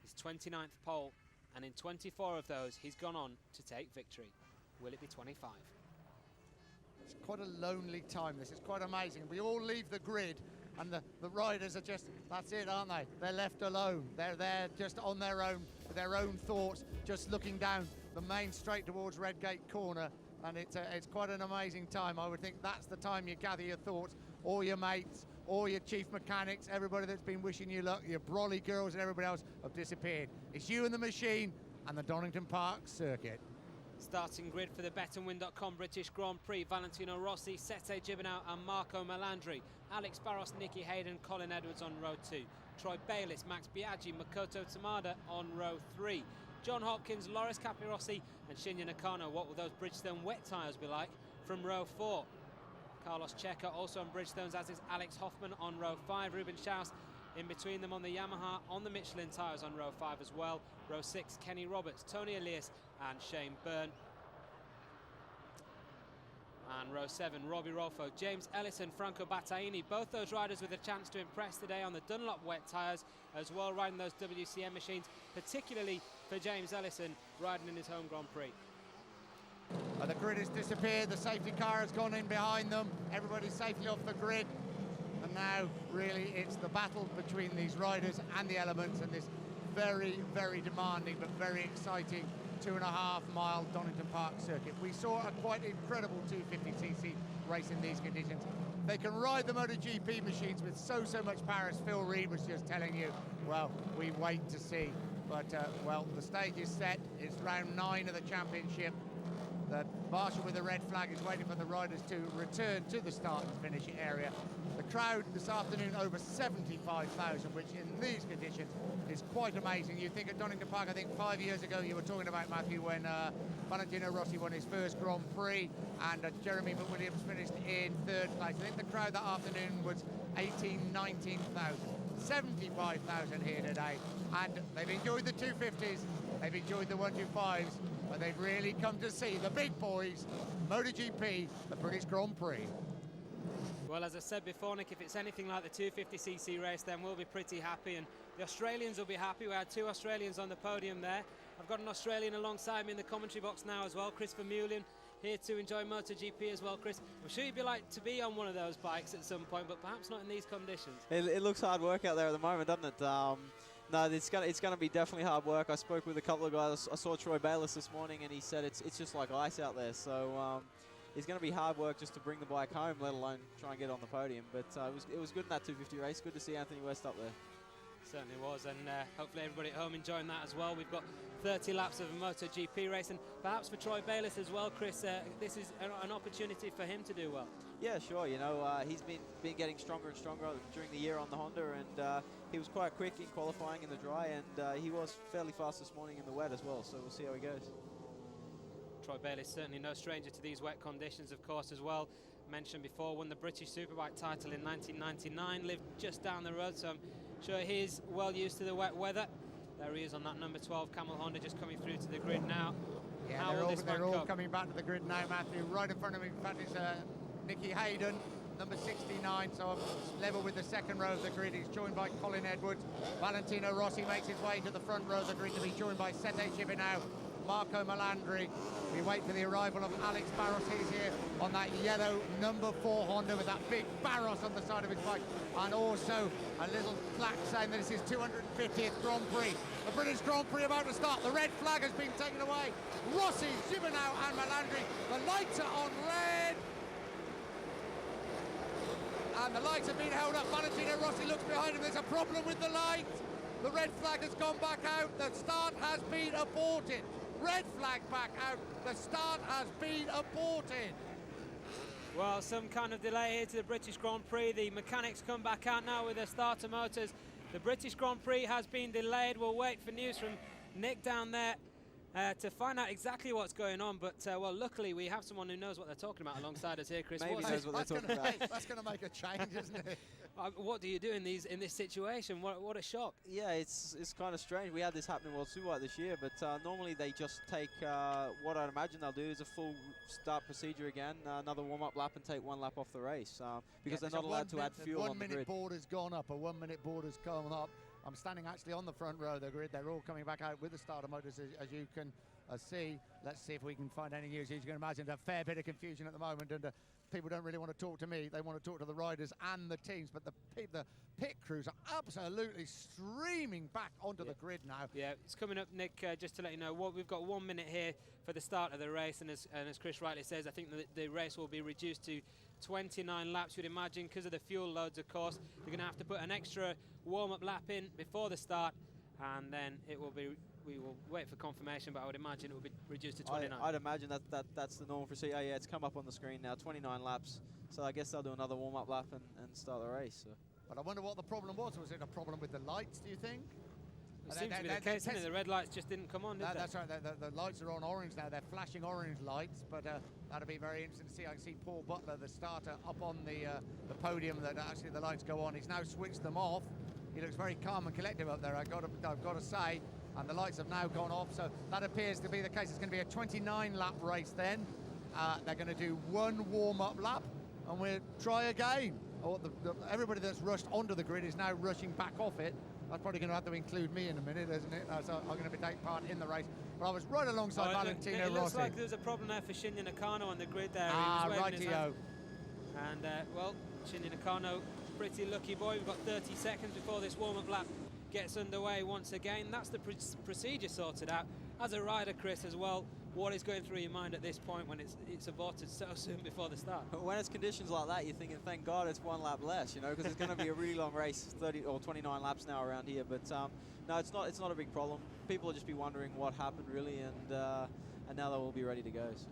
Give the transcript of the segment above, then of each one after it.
his 29th pole, and in 24 of those, he's gone on to take victory. Will it be 25? It's quite a lonely time, this is quite amazing. We all leave the grid and the riders are just, that's it, aren't they? They're left alone. They're there just on their own, with their own thoughts, just looking down the main straight towards Redgate Corner, and it's quite an amazing time. I would think that's the time you gather your thoughts, all your mates, all your chief mechanics, everybody that's been wishing you luck, your brolly girls and everybody else have disappeared. It's you and the machine and the Donington Park circuit. Starting grid for the BetAndWin.com British Grand Prix: Valentino Rossi, Sete Gibernau and Marco Melandri. Alex Barros, Nicky Hayden, Colin Edwards on row 2. Troy Bayliss, Max Biaggi, Makoto Tamada on row 3. John Hopkins, Loris Capirossi and Shinya Nakano. What will those Bridgestone wet tyres be like from row 4? Carlos Checa also on Bridgestones, as is Alex Hoffman on row 5. Ruben Schaus in between them on the Yamaha, on the Michelin tyres on row 5 as well. Row 6, Kenny Roberts, Tony Elias and Shane Byrne. And row 7, Robbie Rolfo, James Ellison, Franco Battaini. Both those riders with a chance to impress today on the Dunlop wet tyres as well, riding those WCM machines, particularly for James Ellison, riding in his home Grand Prix. The grid has disappeared, the safety car has gone in behind them, everybody's safely off the grid. And now, really, it's the battle between these riders and the elements, and this very, very demanding but very exciting 2.5 mile Donington Park circuit. We saw a quite incredible 250cc race in these conditions. They can ride the MotoGP machines with so much power, as Phil Reed was just telling you. Well, we wait to see. But, well, the stage is set. It's round 9 of the championship. The marshal with the red flag is waiting for the riders to return to the start and finish area. The crowd this afternoon over 75,000, which in these conditions is quite amazing. You think at Donington Park, I think 5 years ago you were talking about, Matthew, when Valentino Rossi won his first Grand Prix and Jeremy McWilliams finished in 3rd place. I think the crowd that afternoon was 18,000, 19,000. 75,000 here today, and they've enjoyed the 250s, they've enjoyed the 125s, but they've really come to see the big boys, MotoGP, the British Grand Prix. Well, as I said before, Nick, if it's anything like the 250cc race, then we'll be pretty happy, and the Australians will be happy. We had 2 Australians on the podium there. I've got an Australian alongside me in the commentary box now as well, Chris Vermeulen, here to enjoy MotoGP as well. Chris, I'm sure you'd be like to be on one of those bikes at some point, but perhaps not in these conditions. It looks hard work out there at the moment, doesn't it? No, it's gonna be definitely hard work. I spoke with a couple of guys. I saw Troy Bayliss this morning, and he said it's just like ice out there. So it's going to be hard work just to bring the bike home, let alone try and get on the podium. But it was good in that 250 race. Good to see Anthony West up there. Certainly was, and hopefully everybody at home enjoying that as well. We've got 30 laps of a MotoGP race, and perhaps for Troy Bayliss as well, Chris, this is an opportunity for him to do well. Yeah, sure. You know, he's been getting stronger and stronger during the year on the Honda, and he was quite quick in qualifying in the dry, and he was fairly fast this morning in the wet as well. So we'll see how he goes. Troy Bayliss certainly no stranger to these wet conditions, of course, as well. Mentioned before, won the British Superbike title in 1999, lived just down the road, so I'm sure he's well used to the wet weather. There he is on that number 12 Camel Honda, just coming through to the grid now. Yeah, they're all coming back to the grid now, Matthew. Right in front of me, in fact, is Nicky Hayden, number 69, so level with the second row of the grid. He's joined by Colin Edwards. Valentino Rossi makes his way to the front row of the grid to be joined by Sete Gibernau, Marco Melandri. We wait for the arrival of Alex Barros. He's here on that yellow number 4 Honda with that big Barros on the side of his bike, and also a little plaque saying that it's his 250th Grand Prix. The British Grand Prix about to start. The red flag has been taken away. Rossi, Gibernau and Melandri. The lights are on red, and the lights have been held up. Valentino Rossi looks behind him. There's a problem with the light. The red flag has gone back out. The start has been aborted. Red flag back out. The start has been aborted. Well, some kind of delay here to the British Grand Prix. The mechanics come back out now with their starter motors. The British Grand Prix has been delayed. We'll wait for news from Nick down there to find out exactly what's going on. But, well, luckily we have someone who knows what they're talking about alongside us here, Chris. Maybe knows what they're talking about. That's going to make a change, isn't it? What do you do in this situation? What a shock. Yeah, it's kind of strange. We had this happen in World Superbike this year, but normally they just take what I'd imagine they'll do is a full start procedure again, another warm-up lap, and take 1 lap off the race because they're not allowed to add fuel on the grid. 1 minute board has gone up, a 1 minute board has gone up. I'm standing actually on the front row of the grid. They're all coming back out with the starter motors, as you can see. Let's see if we can find any news. As you can imagine, a fair bit of confusion at the moment, and people don't really want to talk to me. They want to talk to the riders and the teams, but the pit crews are absolutely streaming back onto the grid now. Yeah, it's coming up, Nick, just to let you know, we've got 1 minute here for the start of the race, and as Chris rightly says, I think the race will be reduced to 29 laps, you'd imagine, because of the fuel loads, of course. They're going to have to put an extra warm-up lap in before the start, and then it will be, we will wait for confirmation, but I would imagine it will be reduced to 29. I'd imagine that's the normal procedure. Oh, yeah, it's come up on the screen now, 29 laps. So I guess they'll do another warm-up lap and start the race. So. But I wonder what the problem was. Was it a problem with the lights, do you think? It seems to be the case, isn't it? The red lights just didn't come on, did they? That's right. The lights are on orange now. They're flashing orange lights, but that'll be very interesting to see. I can see Paul Butler, the starter, up on the podium. That actually the lights go on. He's now switched them off. He looks very calm and collective up there, I've got to say. And the lights have now gone off, so that appears to be the case. It's going to be a 29-lap race then. They're going to do one warm-up lap, and we'll try again. Everybody that's rushed onto the grid is now rushing back off it. That's probably going to have to include me in a minute, isn't it? So I'm going to taking part in the race. But I was right alongside Valentino Rossi. It looks like there's a problem there for Shinji Nakano on the grid there. Rightio. And, well, Shinji Nakano, pretty lucky boy. We've got 30 seconds before this warm-up lap gets underway once again. That's the procedure sorted out. As a rider, Chris, as well, what is going through your mind at this point when it's aborted so soon before the start? When it's conditions like that, you're thinking, thank God it's 1 lap less, you know, because it's going to be a really long race, 30 or 29 laps now around here. But no, it's not a big problem. People will just be wondering what happened really, and now they will be ready to go. So.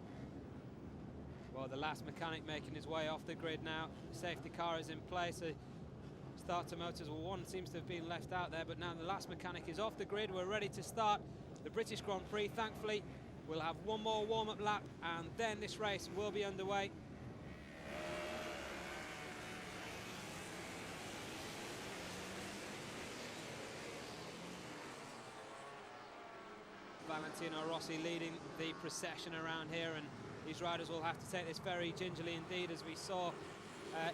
Well, the last mechanic making his way off the grid now. Safety car is in place. Starter motors, well, one seems to have been left out there, but now the last mechanic is off the grid. We're ready to start the British Grand Prix. Thankfully, we'll have one more warm-up lap, and then this race will be underway. Valentino Rossi leading the procession around here, and these riders will have to take this very gingerly indeed, as we saw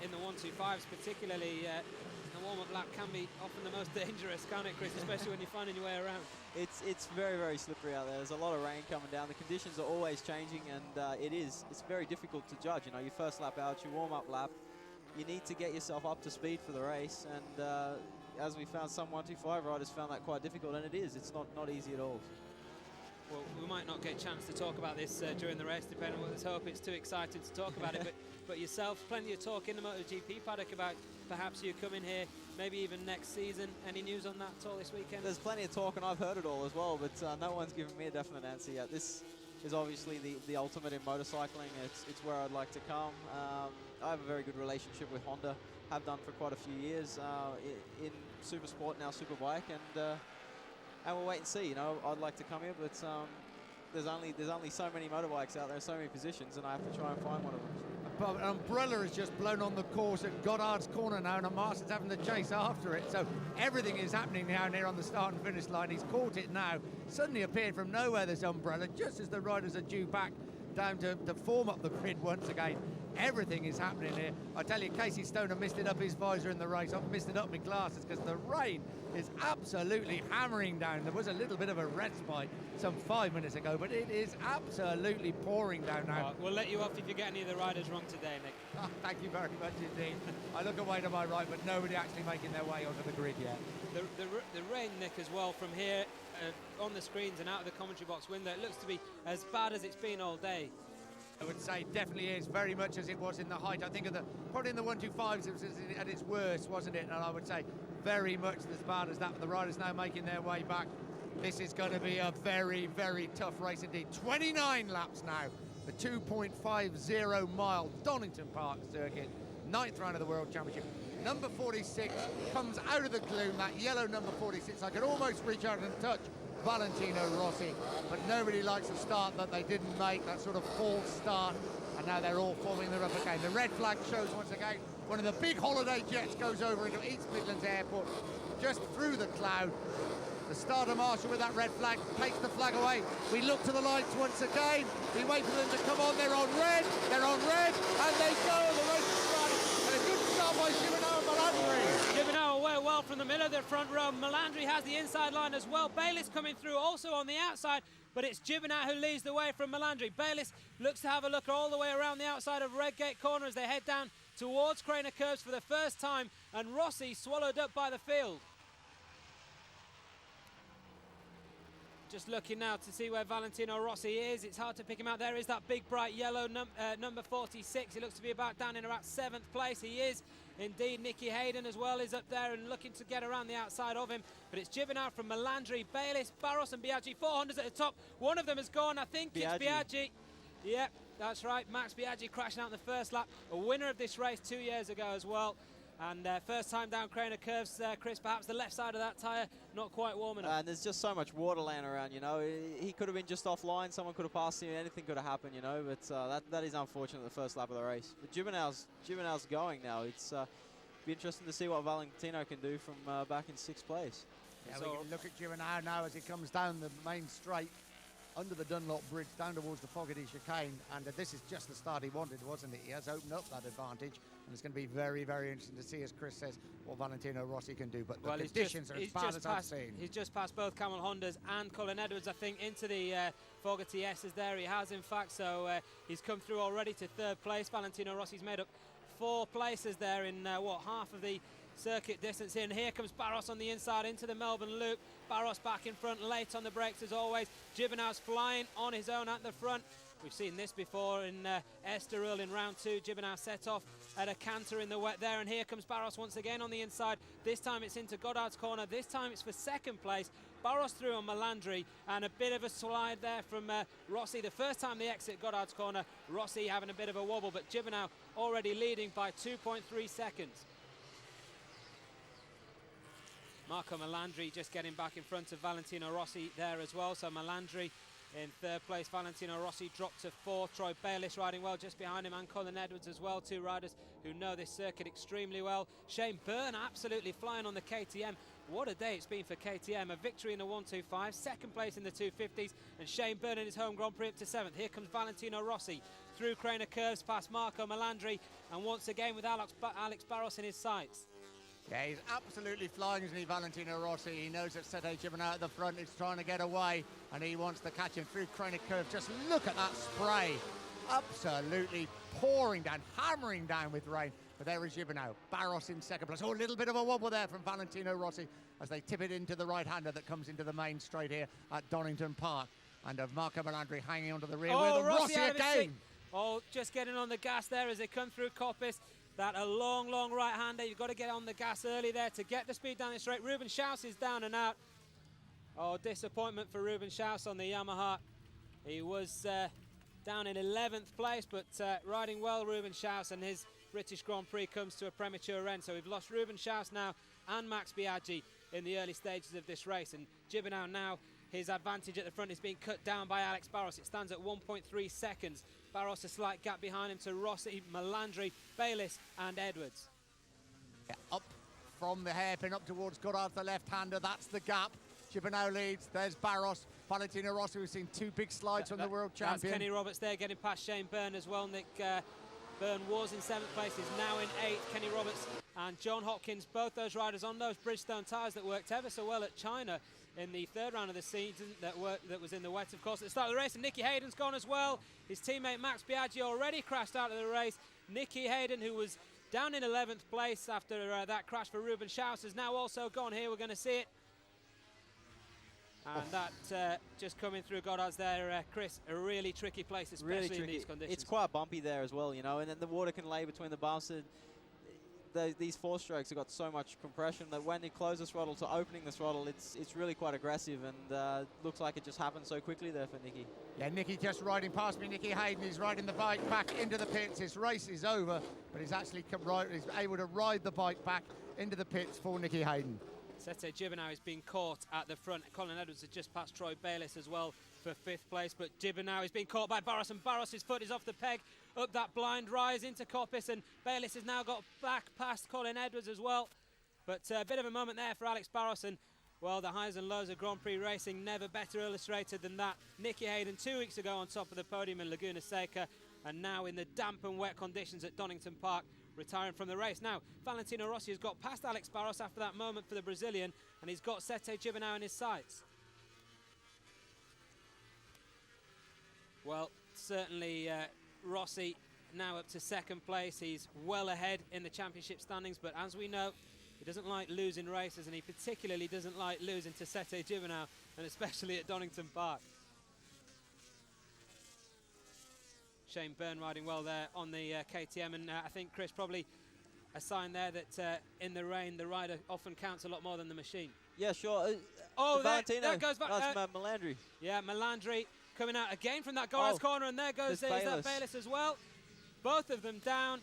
in the 125s, particularly. The warm-up lap can be often the most dangerous, can't it, Chris? Especially when you're finding your way around. It's very, very slippery out there. There's a lot of rain coming down. The conditions are always changing, and it's very difficult to judge. You know, your first lap out, your warm-up lap, you need to get yourself up to speed for the race. And as we found, some 125 riders found that quite difficult, and it is. It's not easy at all. Well, we might not get a chance to talk about this during the race, depending on what. Let's hope it's too exciting to talk about it. But yourself, plenty of talk in the MotoGP paddock about perhaps you coming here, maybe even next season. Any news on that at all this weekend? There's plenty of talk, and I've heard it all as well, but no one's given me a definite answer yet. This is obviously the ultimate in motorcycling. It's where I'd like to come. I have a very good relationship with Honda, have done for quite a few years in Super Sport, now Superbike, and we'll wait and see. You know, I'd like to come here, but there's only so many motorbikes out there, so many positions, and I have to try and find one of them. But an umbrella is just blown on the course at Goddard's corner now, and Marston's having to chase after it. So everything is happening down here on the start and finish line. He's caught it now. Suddenly appeared from nowhere, this umbrella, just as the riders are due back down to form up the grid once again. Everything is happening here. I tell you, Casey Stoner missed it up his visor in the race. I've missed it up my glasses because the rain is absolutely hammering down. There was a little bit of a respite some 5 minutes ago, but it is absolutely pouring down now. We'll let you off if you get any of the riders wrong today, Nick. Oh, thank you very much indeed. I look away to my right, but nobody actually making their way onto the grid yet. The rain, Nick, as well, from here on the screens and out of the commentary box window, it looks to be as bad as it's been all day. I would say definitely is, very much as it was in the height. I think probably in the 125s it was at its worst, wasn't it? And I would say very much as bad as that. But the riders now making their way back. This is going to be a very, very tough race indeed. 29 laps now. The 2.50 mile Donington Park circuit. 9th round of the World Championship. Number 46 comes out of the gloom, that yellow number 46. I could almost reach out and touch Valentino Rossi, but nobody likes the start that they didn't make, that sort of false start, and now they're all forming their up again. The red flag shows once again. One of the big holiday jets goes over into East Midlands Airport, just through the cloud. The starter marshal with that red flag takes the flag away. We look to the lights once again. We wait for them to come on. They're on red, and they go. The race is started. And a good start by Gibernau and Melandri. Gibernau away well well from the middle of the front row. Melandri has the inside line as well. Bayliss coming through also on the outside, but it's Gibernau who leads the way from Melandri. Bayliss looks to have a look all the way around the outside of Redgate Corner as they head down towards Craner Curves for the first time, and Rossi swallowed up by the field. Just looking now to see where Valentino Rossi is. It's hard to pick him out. There is that big bright yellow number 46. He looks to be about down in about 7th place. He is indeed. Nicky Hayden as well is up there and looking to get around the outside of him. But it's Gibernau from Melandri, Bayliss, Barros and Biaggi. 4 Hondas at the top. One of them has gone. I think it's Biaggi. Yep, that's right. Max Biaggi crashing out in the first lap. A winner of this race 2 years ago as well. And first time down Craner Curves, Chris, perhaps the left side of that tyre not quite warm enough. And there's just so much water laying around, you know. He could have been just offline, someone could have passed him, anything could have happened, you know. But that is unfortunate, the first lap of the race. But Gibernau's going now. It's be interesting to see what Valentino can do from back in 6th place. Yeah, we can look at Gibernau now as he comes down the main straight under the Dunlop Bridge down towards the Fogarty chicane, and this is just the start he wanted, wasn't it? He has opened up that advantage, and it's going to be very, very interesting to see, as Chris says, what Valentino Rossi can do. But the conditions are as bad as I've seen. He's just passed both Camel Hondas and Colin Edwards, I think, into the Fogarty S's there. He has, in fact, so he's come through already to 3rd place. Valentino Rossi's made up 4 places there in, half of the circuit distance here. And here comes Barros on the inside into the Melbourne Loop. Barros back in front, late on the brakes as always. Gibernau's flying on his own at the front. We've seen this before in Estoril in round 2. Gibernau set off at a canter in the wet there, and here comes Barros once again on the inside. This time it's into Goddard's corner. This time it's for 2nd place. Barros through on Melandri, and a bit of a slide there from Rossi. The first time they exit Goddard's corner, Rossi having a bit of a wobble, but Gibernau already leading by 2.3 seconds. Marco Melandri just getting back in front of Valentino Rossi there as well. So Melandri in 3rd place. Valentino Rossi dropped to 4th. Troy Bayliss riding well just behind him, and Colin Edwards as well. 2 riders who know this circuit extremely well. Shane Byrne absolutely flying on the KTM. What a day it's been for KTM. A victory in the 125, 2nd place in the 250s, and Shane Byrne in his home Grand Prix up to 7th. Here comes Valentino Rossi through Craner Curves past Marco Melandri, and once again with Alex Barros in his sights. Yeah, he's absolutely flying, isn't he, Valentino Rossi? He knows that Sete Gibernau at the front is trying to get away, and he wants to catch him through Craner Curve. Just look at that spray. Absolutely pouring down, hammering down with rain. But there is Gibernau. Barros in 2nd place. Oh, a little bit of a wobble there from Valentino Rossi as they tip it into the right-hander that comes into the main straight here at Donington Park. And Marco Melandri hanging onto the rear wheel. Rossi again. Oh, just getting on the gas there as they come through Coppice. That a long, long right-hander. You've got to get on the gas early there to get the speed down the straight. Ruben Schaus is down and out. Oh, disappointment for Ruben Schaus on the Yamaha. He was down in 11th place, but riding well, Ruben Schaus, and his British Grand Prix comes to a premature end. So we've lost Ruben Schaus now and Max Biaggi in the early stages of this race. And Gibernau now, his advantage at the front is being cut down by Alex Barros. It stands at 1.3 seconds. Barros a slight gap behind him to Rossi, Melandri, Bayliss and Edwards. Yeah, up from the hairpin up towards Goddard, the left-hander. That's the gap. Gibernau leads. There's Barros. Valentino Rossi, we've seen 2 big slides from the world champion. That's Kenny Roberts there getting past Shane Byrne as well. Nick Byrne was in 7th place, is now in 8th. Kenny Roberts and John Hopkins, both those riders on those Bridgestone tyres that worked ever so well at China in the 3rd round of the season, that was in the wet, of course, at the start of the race. And Nicky Hayden's gone as well. His teammate Max Biaggi already crashed out of the race. Nicky Hayden, who was down in 11th place after that crash for Ruben Schaus, has now also gone here. We're going to see it. And that just coming through Goddard's there, Chris, a really tricky place, especially really tricky in these conditions. It's quite bumpy there as well, you know, and then the water can lay between the bumps. These 4-strokes have got so much compression that when you close the throttle to opening the throttle, it's really quite aggressive, and looks like it just happened so quickly there for Nicky. Yeah, Nicky just riding past me. Nicky Hayden is riding the bike back into the pits. His race is over, but he's actually he's able to ride the bike back into the pits for Nicky Hayden. Sete Gibernau is being caught at the front. Colin Edwards has just passed Troy Bayliss as well for 5th place, but Gibernau is being caught by Barros, and Barros' foot is off the peg up that blind rise into Coppice, and Bayliss has now got back past Colin Edwards as well. But a bit of a moment there for Alex Barros, and well, the highs and lows of Grand Prix racing never better illustrated than that. Nicky Hayden 2 weeks ago on top of the podium in Laguna Seca, and now in the damp and wet conditions at Donington Park, retiring from the race. Now, Valentino Rossi has got past Alex Barros after that moment for the Brazilian, and he's got Sete Gibernau in his sights. Well, certainly Rossi now up to second place. He's well ahead in the championship standings, but as we know, he doesn't like losing races, and he particularly doesn't like losing to Sete Gibernau, and especially at Donington Park. Shane Byrne riding well there on the KTM, and I think, Chris, probably a sign there that in the rain the rider often counts a lot more than the machine. Yeah, sure. Oh, Valentino. that goes back. That's Melandri. Yeah, Melandri coming out again from that Goraz corner, and there goes that Bayliss as well. Both of them down,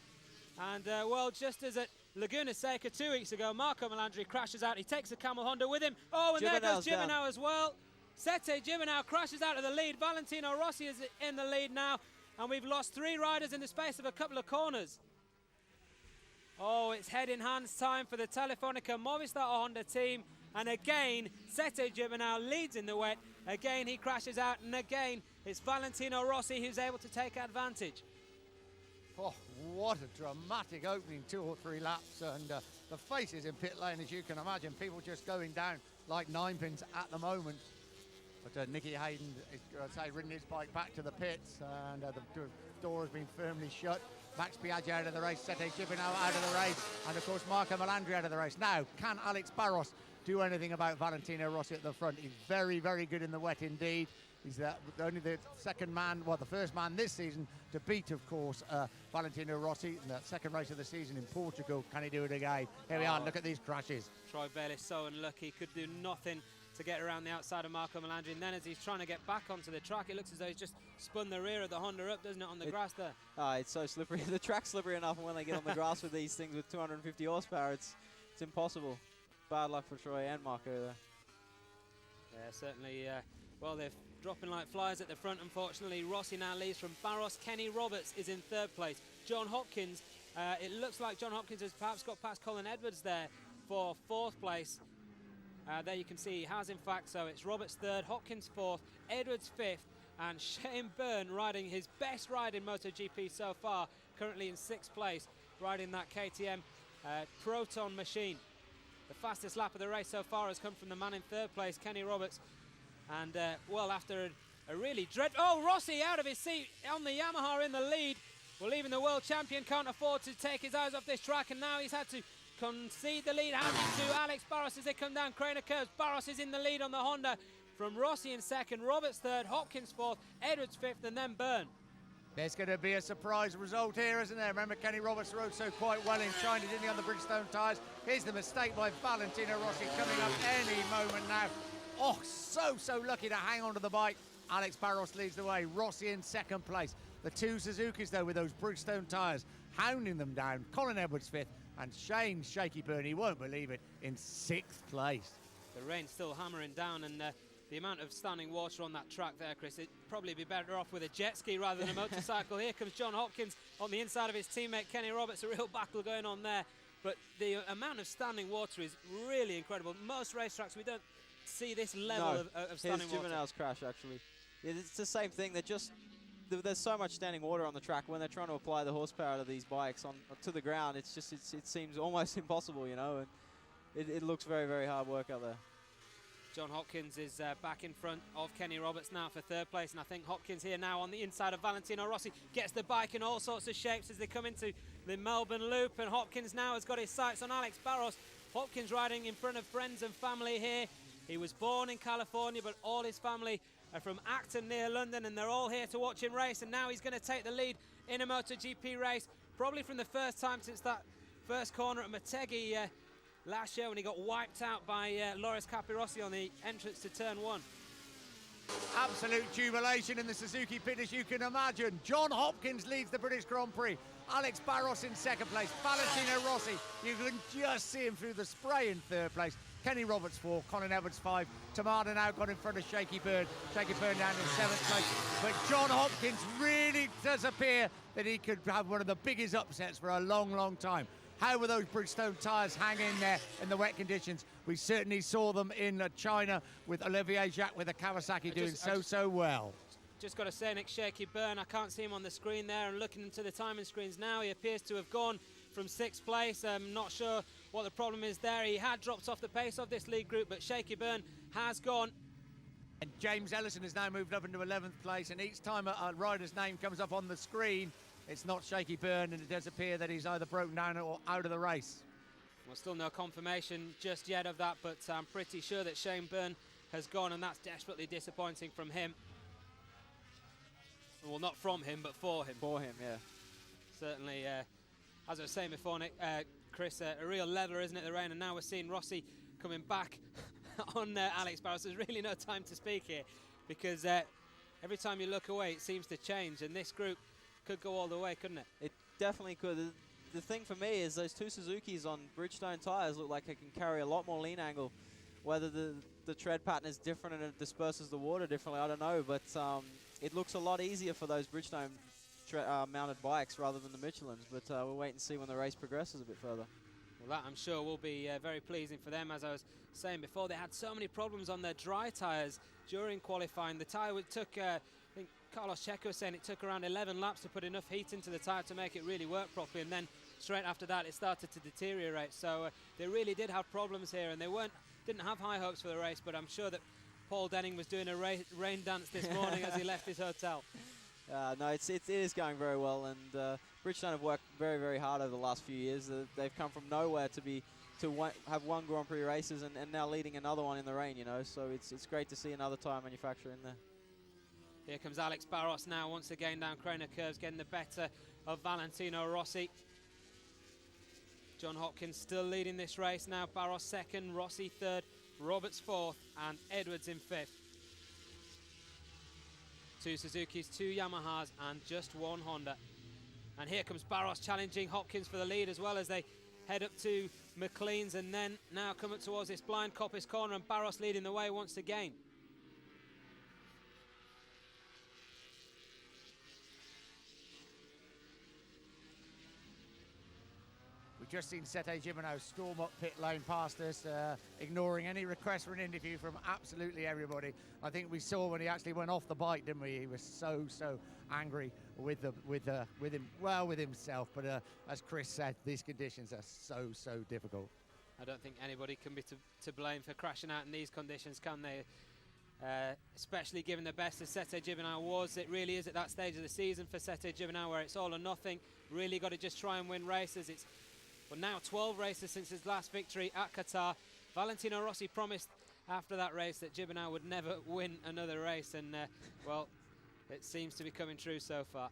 and well, just as at Laguna Seca 2 weeks ago, Marco Melandri crashes out. He takes the Camel Honda with him. Oh, and there goes Gibernau as well. Sete Gibernau crashes out of the lead. Valentino Rossi is in the lead now, and we've lost 3 riders in the space of a couple of corners. Oh, it's head-in-hands time for the Telefonica Movistar Honda team. And again, Sete Gibernau leads in the wet. Again, he crashes out. And again, it's Valentino Rossi who's able to take advantage. Oh, what a dramatic opening 2 or 3 laps. And the faces in pit lane, as you can imagine, people just going down like 9-pins at the moment. But Nicky Hayden has ridden his bike back to the pits, and the door has been firmly shut. Max Biaggi out of the race, Sete Gibernau out of the race, and of course Marco Melandri out of the race. Now, can Alex Barros do anything about Valentino Rossi at the front? He's very, very good in the wet indeed. He's only the second man, well, the first man this season to beat, of course, Valentino Rossi in the second race of the season in Portugal. Can he do it again? Here we are, look at these crashes. Troy Bayliss so unlucky, could do nothing to get around the outside of Marco Melandri, and then as he's trying to get back onto the track, it looks as though he's just spun the rear of the Honda up, doesn't it, on the grass there? It's so slippery. The track's slippery enough, and when they get on the grass with these things with 250 horsepower, it's impossible. Bad luck for Troy and Marco there. Yeah, certainly. Well, they're dropping like flies at the front, unfortunately. Rossi now leads from Barros. Kenny Roberts is in 3rd place. John Hopkins, it looks like John Hopkins has perhaps got past Colin Edwards there for 4th place. There you can see he has, in fact, so it's Roberts 3rd, Hopkins 4th, Edwards 5th, and Shane Byrne riding his best ride in MotoGP so far, currently in 6th place, riding that KTM Proton machine. The fastest lap of the race so far has come from the man in 3rd place, Kenny Roberts. And, well, after a really Oh, Rossi out of his seat on the Yamaha in the lead. Well, even the world champion can't afford to take his eyes off this track, and now he's had to concede the lead, handing to Alex Barros as they come down Craner curves. Barros is in the lead on the Honda from Rossi in 2nd, Roberts 3rd, Hopkins 4th, Edwards 5th, and then Byrne. There's going to be a surprise result here, isn't there? Remember, Kenny Roberts rode so quite well in China, didn't he, on the Bridgestone tyres? Here's the mistake by Valentino Rossi coming up any moment now. Oh, so lucky to hang on to the bike. Alex Barros leads the way. Rossi in 2nd place. The 2 Suzukis, though, with those Bridgestone tyres, hounding them down. Colin Edwards 5th, and Shane Shaky Byrne, he won't believe it, in 6th place. The rain's still hammering down, and the amount of standing water on that track there, Chris, it'd probably be better off with a jet ski rather than a motorcycle. Here comes John Hopkins on the inside of his teammate Kenny Roberts, a real battle going on there. But the amount of standing water is really incredible. Most racetracks, we don't see this level of standing water. Here's Gibernau's crash, actually. It's the same thing. There's so much standing water on the track when they're trying to apply the horsepower to these bikes to the ground. It seems almost impossible, you know. And it looks very, very hard work out there. John Hopkins is back in front of Kenny Roberts now for 3rd place, and I think Hopkins here now on the inside of Valentino Rossi gets the bike in all sorts of shapes as they come into the Melbourne Loop, and Hopkins now has got his sights on Alex Barros. Hopkins riding in front of friends and family here. He was born in California, but all his family are from Acton near London, and they're all here to watch him race, and now he's going to take the lead in a MotoGP race, probably from the first time since that first corner at Motegi last year when he got wiped out by Loris Capirossi on the entrance to turn 1. Absolute jubilation in the Suzuki pit, as you can imagine. John Hopkins leads the British Grand Prix. Alex Barros in 2nd place. Valentino Rossi, you can just see him through the spray in 3rd place. Kenny Roberts 4, Colin Edwards 5. Tamada now got in front of Shaky Byrne. Shaky Byrne down in 7th place. But John Hopkins really does appear that he could have one of the biggest upsets for a long, long time. How were those Bridgestone tyres hang in there in the wet conditions? We certainly saw them in China with Olivier Jacques with the Kawasaki doing so well. Just got to say, Nick, Shaky Byrne, I can't see him on the screen there, and looking into the timing screens now, he appears to have gone from 6th place. Not sure what the problem is there. He had dropped off the pace of this lead group, but Shaky Byrne has gone. And James Ellison has now moved up into 11th place, and each time a rider's name comes up on the screen, it's not Shaky Byrne, and it does appear that he's either broken down or out of the race. Well, still no confirmation just yet of that, but I'm pretty sure that Shane Byrne has gone, and that's desperately disappointing from him. Well, not from him, but for him. For him, yeah. Certainly, as I was saying before, Nick, Chris, a real leveler, isn't it, the rain? And now we're seeing Rossi coming back on Alex Barros. There's really no time to speak here, because every time you look away, it seems to change, and this group could go all the way, couldn't it? It definitely could. The thing for me is those two Suzukis on Bridgestone tyres look like they can carry a lot more lean angle. Whether the tread pattern is different and it disperses the water differently, I don't know, but it looks a lot easier for those Bridgestone mounted bikes rather than the Michelins, but we'll wait and see when the race progresses a bit further. Well, that I'm sure will be very pleasing for them. As I was saying before, they had so many problems on their dry tyres during qualifying. The tyre took, I think Carlos Checo was saying it took around 11 laps to put enough heat into the tyre to make it really work properly, and then straight after that it started to deteriorate. So they really did have problems here, and they didn't have high hopes for the race, but I'm sure that Paul Denning was doing a rain dance this morning as he left his hotel. No, it is going very well, and Bridgestone have worked very, very hard over the last few years. They've come from nowhere to have won Grand Prix races and now leading another one in the rain, you know. So it's great to see another tyre manufacturer in there. Here comes Alex Barros now, once again down corner curves, getting the better of Valentino Rossi. John Hopkins still leading this race now. Barros second, Rossi third, Roberts fourth, and Edwards in fifth. 2 Suzukis, 2 Yamahas, and just 1 Honda. And here comes Barros challenging Hopkins for the lead, as well as they head up to McLean's, and then now come up towards this blind Coppice corner, and Barros leading the way once again. We've just seen Sete Gimeno storm up pit lane past us, ignoring any request for an interview from absolutely everybody. I think we saw when he actually went off the bike, didn't we? He was so angry with himself. But as Chris said, these conditions are so difficult. I don't think anybody can be to blame for crashing out in these conditions, can they? Especially given the best of Sete Gimeno was. It really is at that stage of the season for Sete Gimeno where it's all or nothing. Really got to just try and win races. It's But now 12 races since his last victory at Qatar. Valentino Rossi promised after that race that Gibernau would never win another race, and well, it seems to be coming true so far.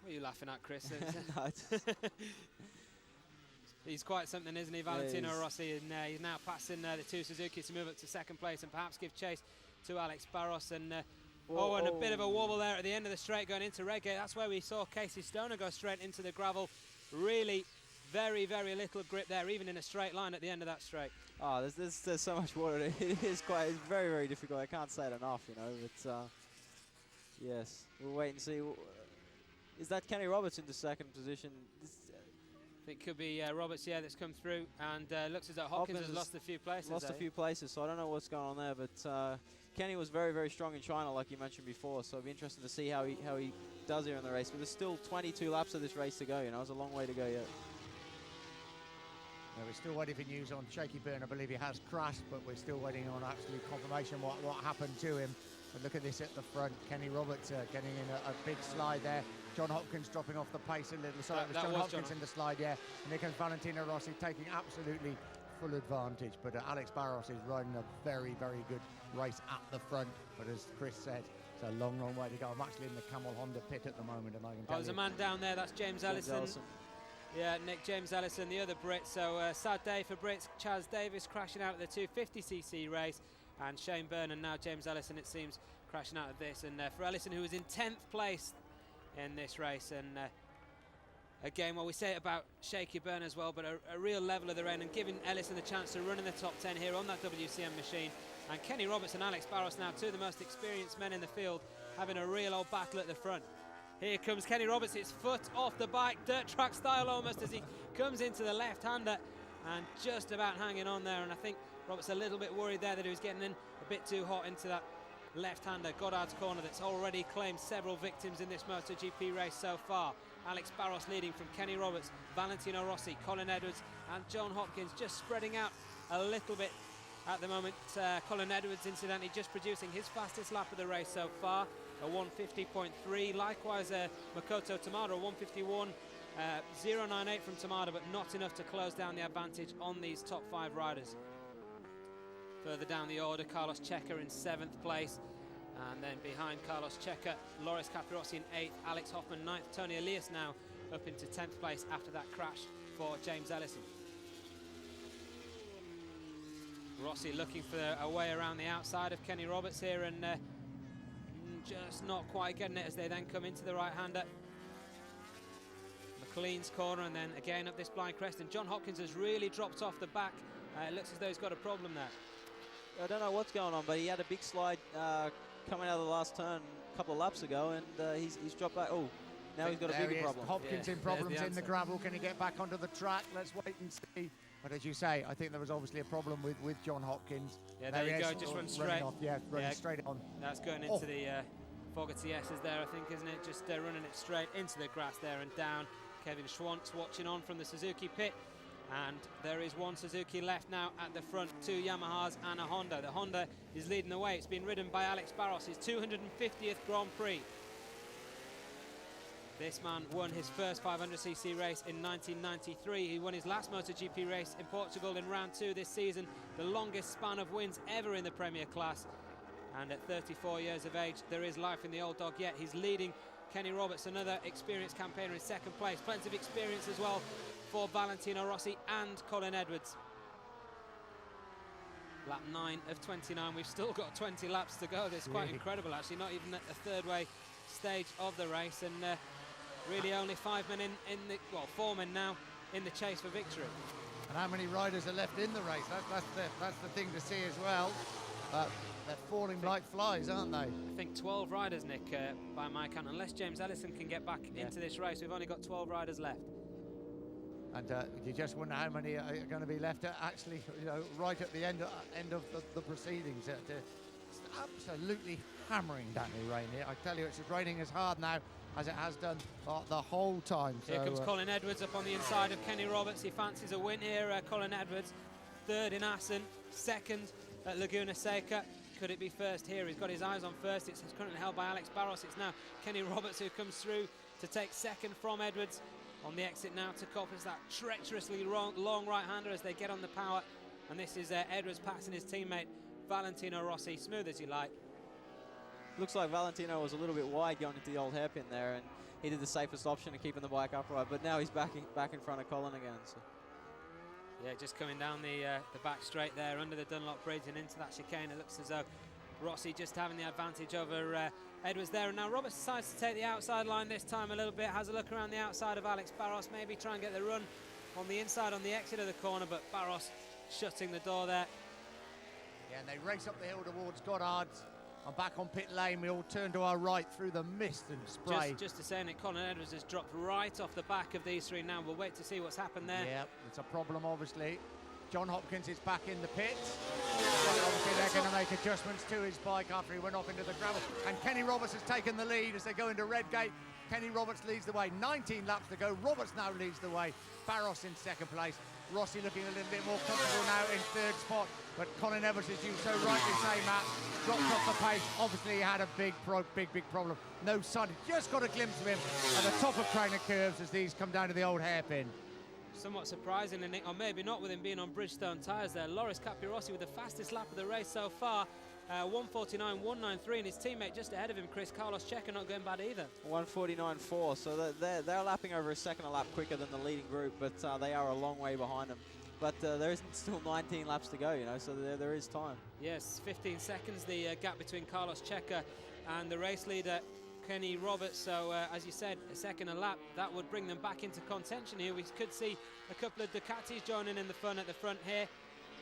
What are you laughing at, Chris? He's quite something, isn't he, Valentino Rossi? And he's now passing the 2 Suzuki to move up to second place and perhaps give chase to Alex Barros. And and a bit of a wobble there at the end of the straight going into Redgate. That's where we saw Casey Stoner go straight into the gravel. Really very little grip there, even in a straight line at the end of that straight. Oh, there's so much water. It's very difficult. I can't say it enough, you know. But yes, we'll wait and see. Is that Kenny Roberts into second position? I think it could be Roberts, that's come through, and looks as though Hopkins has lost a few places. Lost a few places, so I don't know what's going on there. But Kenny was very strong in China, like you mentioned before. So it'll be interesting to see how he does here in the race. But there's still 22 laps of this race to go. You know, there's a long way to go yet. Yeah, we're still waiting for news on Shaky Byrne. I believe he has crashed, but we're still waiting on actually confirmation what happened to him. But look at this at the front. Kenny Roberts getting in a big slide there. John Hopkins dropping off the pace a little. Sorry, it was John Hopkins in the slide, And here comes Valentino Rossi taking absolutely full advantage. But Alex Barros is riding a very good race at the front. But as Chris said, it's a long way to go. I'm actually in the Camel Honda pit at the moment, and I can tell there's a man down there. That's James Ellison. Yeah, Nick James Ellison, the other Brit. So sad day for Brits. Chaz Davis crashing out at the 250cc race, and Shane Byrne and now James Ellison, it seems, crashing out of this. And for Ellison, who was in 10th place in this race, and again, well, we say it about Shaky Byrne as well, but a real level of the rain, and giving Ellison the chance to run in the top 10 here on that WCM machine. And Kenny Roberts and Alex Barros, now two of the most experienced men in the field, having a real old battle at the front. Here comes Kenny Roberts, his foot off the bike, dirt track style almost, as he comes into the left-hander and just about hanging on there. And I think Roberts a little bit worried there that he was getting in a bit too hot into that left-hander, Goddard's corner, that's already claimed several victims in this MotoGP race so far. Alex Barros leading from Kenny Roberts, Valentino Rossi, Colin Edwards and John Hopkins just spreading out a little bit at the moment. Colin Edwards, incidentally, just producing his fastest lap of the race so far, a 150.3. Likewise, Makoto Tamada, a 151. 0.98 from Tamada, but not enough to close down the advantage on these top 5 riders. Further down the order, Carlos Checa in 7th place. And then behind Carlos Checa, Loris Capirossi in 8th, Alex Hoffman 9th, Tony Elias now up into 10th place after that crash for James Ellison. Rossi looking for a way around the outside of Kenny Roberts here, and just not quite getting it as they then come into the right-hander. McLean's corner, and then again up this blind crest, and John Hopkins has really dropped off the back. It looks as though he's got a problem there. I don't know what's going on, but he had a big slide coming out of the last turn a couple of laps ago, and he's dropped back. Oh, now he's got a bigger problem. Hopkins in problems in the gravel. Can he get back onto the track? Let's wait and see. But as you say, I think there was obviously a problem with John Hopkins. Yeah, there you go, just run straight. Running straight on. That's going into the Fogarty S's there, I think, isn't it? Just running it straight into the grass there and down. Kevin Schwantz watching on from the Suzuki pit. And there is one Suzuki left now at the front, 2 Yamahas and a Honda. The Honda is leading the way. It's been ridden by Alex Barros, his 250th Grand Prix. This man won his first 500cc race in 1993. He won his last MotoGP race in Portugal in round 2 this season, the longest span of wins ever in the Premier class. And at 34 years of age, there is life in the old dog yet. He's leading Kenny Roberts, another experienced campaigner, in 2nd place. Plenty of experience as well for Valentino Rossi and Colin Edwards. Lap 9 of 29. We've still got 20 laps to go. This is quite incredible, actually. Not even at the 3rd way stage of the race, and really only 5 men in the, well, 4 men now in the chase for victory. And how many riders are left in the race? That's the thing to see as well. They're falling like flies, aren't they? I think 12 riders, Nick, by my count. Unless James Ellison can get back into this race, we've only got 12 riders left. And you just wonder how many are going to be left actually, right at the end of the proceedings. It's absolutely hammering down the rain here. I tell you, it's raining as hard now as it has done the whole time. Here comes Colin Edwards up on the inside of Kenny Roberts. He fancies a win here, Colin Edwards. 3rd in Assen, 2nd at Laguna Seca. Could it be 1st here? He's got his eyes on 1st. It's currently held by Alex Barros. It's now Kenny Roberts who comes through to take 2nd from Edwards. On the exit now to Coppers, that treacherously long right-hander as they get on the power. And this is Edwards passing his teammate Valentino Rossi, smooth as you like. Looks like Valentino was a little bit wide going into the old hairpin there, and he did the safest option of keeping the bike upright, but now he's back in front of Colin again. So. Yeah, just coming down the back straight there under the Dunlop Bridge and into that chicane. It looks as though Rossi just having the advantage over Edwards there. And now Roberts decides to take the outside line this time a little bit, has a look around the outside of Alex Barros, maybe try and get the run on the inside on the exit of the corner, but Barros shutting the door there. Yeah, and they race up the hill towards Goddard's. I'm back on pit lane. We all turn to our right through the mist and spray. Just to say, Nick, Colin Edwards has dropped right off the back of these 3 now. We'll wait to see what's happened there. Yeah, it's a problem, obviously. John Hopkins is back in the pits. Obviously, they're going to make adjustments to his bike after he went off into the gravel. And Kenny Roberts has taken the lead as they go into Redgate. Kenny Roberts leads the way. 19 laps to go. Roberts now leads the way. Barros in 2nd place. Rossi looking a little bit more comfortable now in 3rd spot. But Colin Edwards, as you so rightly say, Matt, dropped off the pace. Obviously, he had a big problem. No sun. Just got a glimpse of him at the top of Craner Curves as these come down to the old hairpin. Somewhat surprising, Nick, or maybe not with him being on Bridgestone tyres there. Loris Capirossi with the fastest lap of the race so far. 1:49.193, and his teammate just ahead of him, Carlos Checa, not going bad either. 1:49.4, so they're lapping over a second a lap quicker than the leading group, but they are a long way behind them. But there isn't still 19 laps to go, so there is time. Yes, 15 seconds the gap between Carlos Checa and the race leader, Kenny Roberts. So as you said, a second a lap, that would bring them back into contention here. We could see a couple of Ducatis joining in the fun at the front here,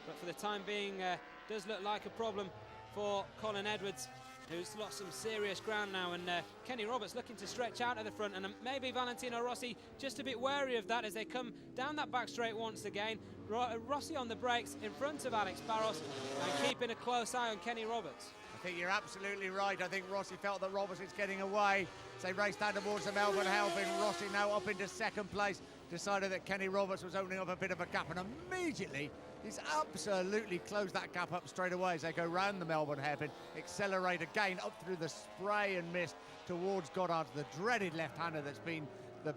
but for the time being, does look like a problem for Colin Edwards. who's lost some serious ground now, and Kenny Roberts looking to stretch out at the front, and maybe Valentino Rossi just a bit wary of that as they come down that back straight once again. Rossi on the brakes in front of Alex Barros and keeping a close eye on Kenny Roberts. I think you're absolutely right. I think Rossi felt that Roberts is getting away. So they raced down towards the Melbourne helping. Rossi now up into second place. Decided that Kenny Roberts was opening up a bit of a gap, and immediately he's absolutely closed that gap up straight away as they go round the Melbourne hairpin, accelerate again up through the spray and mist towards Goddard, the dreaded left-hander that's been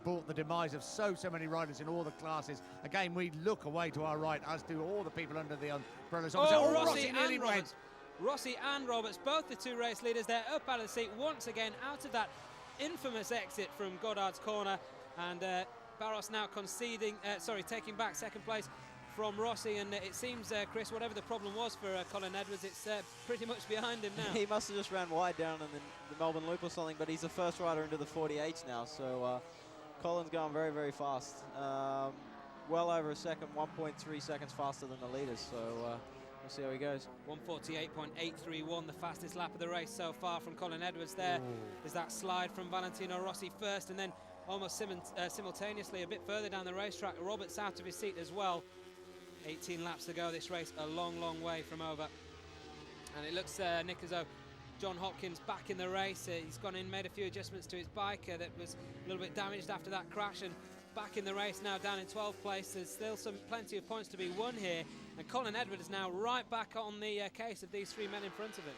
brought the demise of so many riders in all the classes. Again, we look away to our right, as do all the people under the umbrellas. Oh, Rossi and Roberts. Rossi and Roberts, both the two race leaders, they're up out of the seat once again out of that infamous exit from Goddard's corner, and Barros now taking back second place from Rossi, and it seems, Chris, whatever the problem was for Colin Edwards, it's pretty much behind him now. He must have just ran wide down in the Melbourne Loop or something, but he's the first rider into the 48 now, so Colin's going very, very fast. Well over a second, 1.3 seconds faster than the leaders, so we'll see how he goes. 1:48.831, the fastest lap of the race so far from Colin Edwards. There is that slide from Valentino Rossi first, and then almost simultaneously a bit further down the racetrack, Roberts out of his seat as well. 18 laps to go, this race a long, long way from over. And it looks, Nick, as though John Hopkins back in the race. He's gone in, made a few adjustments to his bike that was a little bit damaged after that crash, and back in the race now down in 12th place. There's still plenty of points to be won here, and Colin Edwards is now right back on the case of these three men in front of him.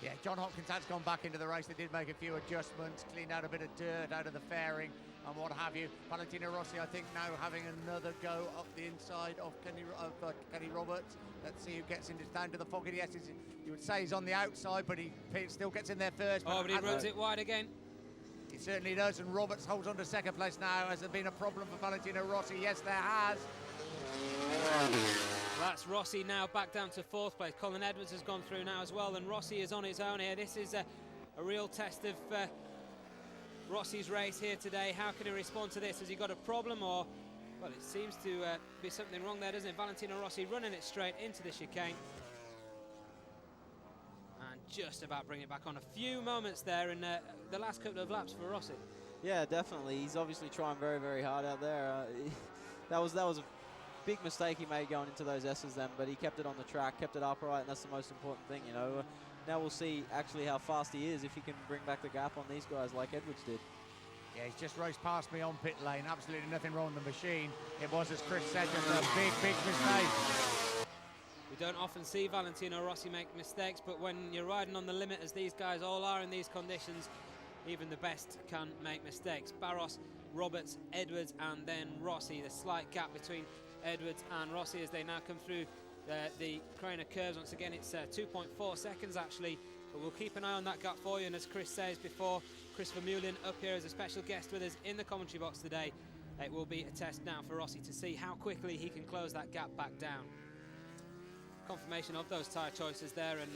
Yeah, John Hopkins has gone back into the race. They did make a few adjustments, cleaned out a bit of dirt out of the fairing and what have you. Valentino Rossi, I think, now having another go up the inside of Kenny Roberts. Let's see who gets down to the pocket. Yes, you would say he's on the outside, but he still gets in there first. But he runs it wide again. He certainly does, and Roberts holds on to second place now. Has there been a problem for Valentino Rossi? Yes, there has. That's Rossi now back down to fourth place. Colin Edwards has gone through now as well, and Rossi is on his own here. This is a real test of Rossi's race here today. How can he respond to this? Has he got a problem, or, well, it seems to be something wrong there, doesn't it? Valentino Rossi running it straight into the chicane. And just about bringing it back on. A few moments there in the last couple of laps for Rossi. Yeah, definitely. He's obviously trying very, very hard out there. That was a big mistake he made going into those S's then, but he kept it on the track, kept it upright, and that's the most important thing, you know. Now we'll see actually how fast he is if he can bring back the gap on these guys like Edwards did. Yeah, he's just raced past me on pit lane. Absolutely nothing wrong with the machine. It was, as Chris said, just a big, big mistake. We don't often see Valentino Rossi make mistakes, but when you're riding on the limit, as these guys all are in these conditions, even the best can make mistakes. Barros, Roberts, Edwards, and then Rossi. The slight gap between Edwards and Rossi as they now come through the Craner curves. Once again, it's 2.4 seconds actually, but we'll keep an eye on that gap for you. And as Chris says before, Christopher Mullen up here as a special guest with us in the commentary box today. It will be a test now for Rossi to see how quickly he can close that gap back down. Confirmation of those tyre choices there, and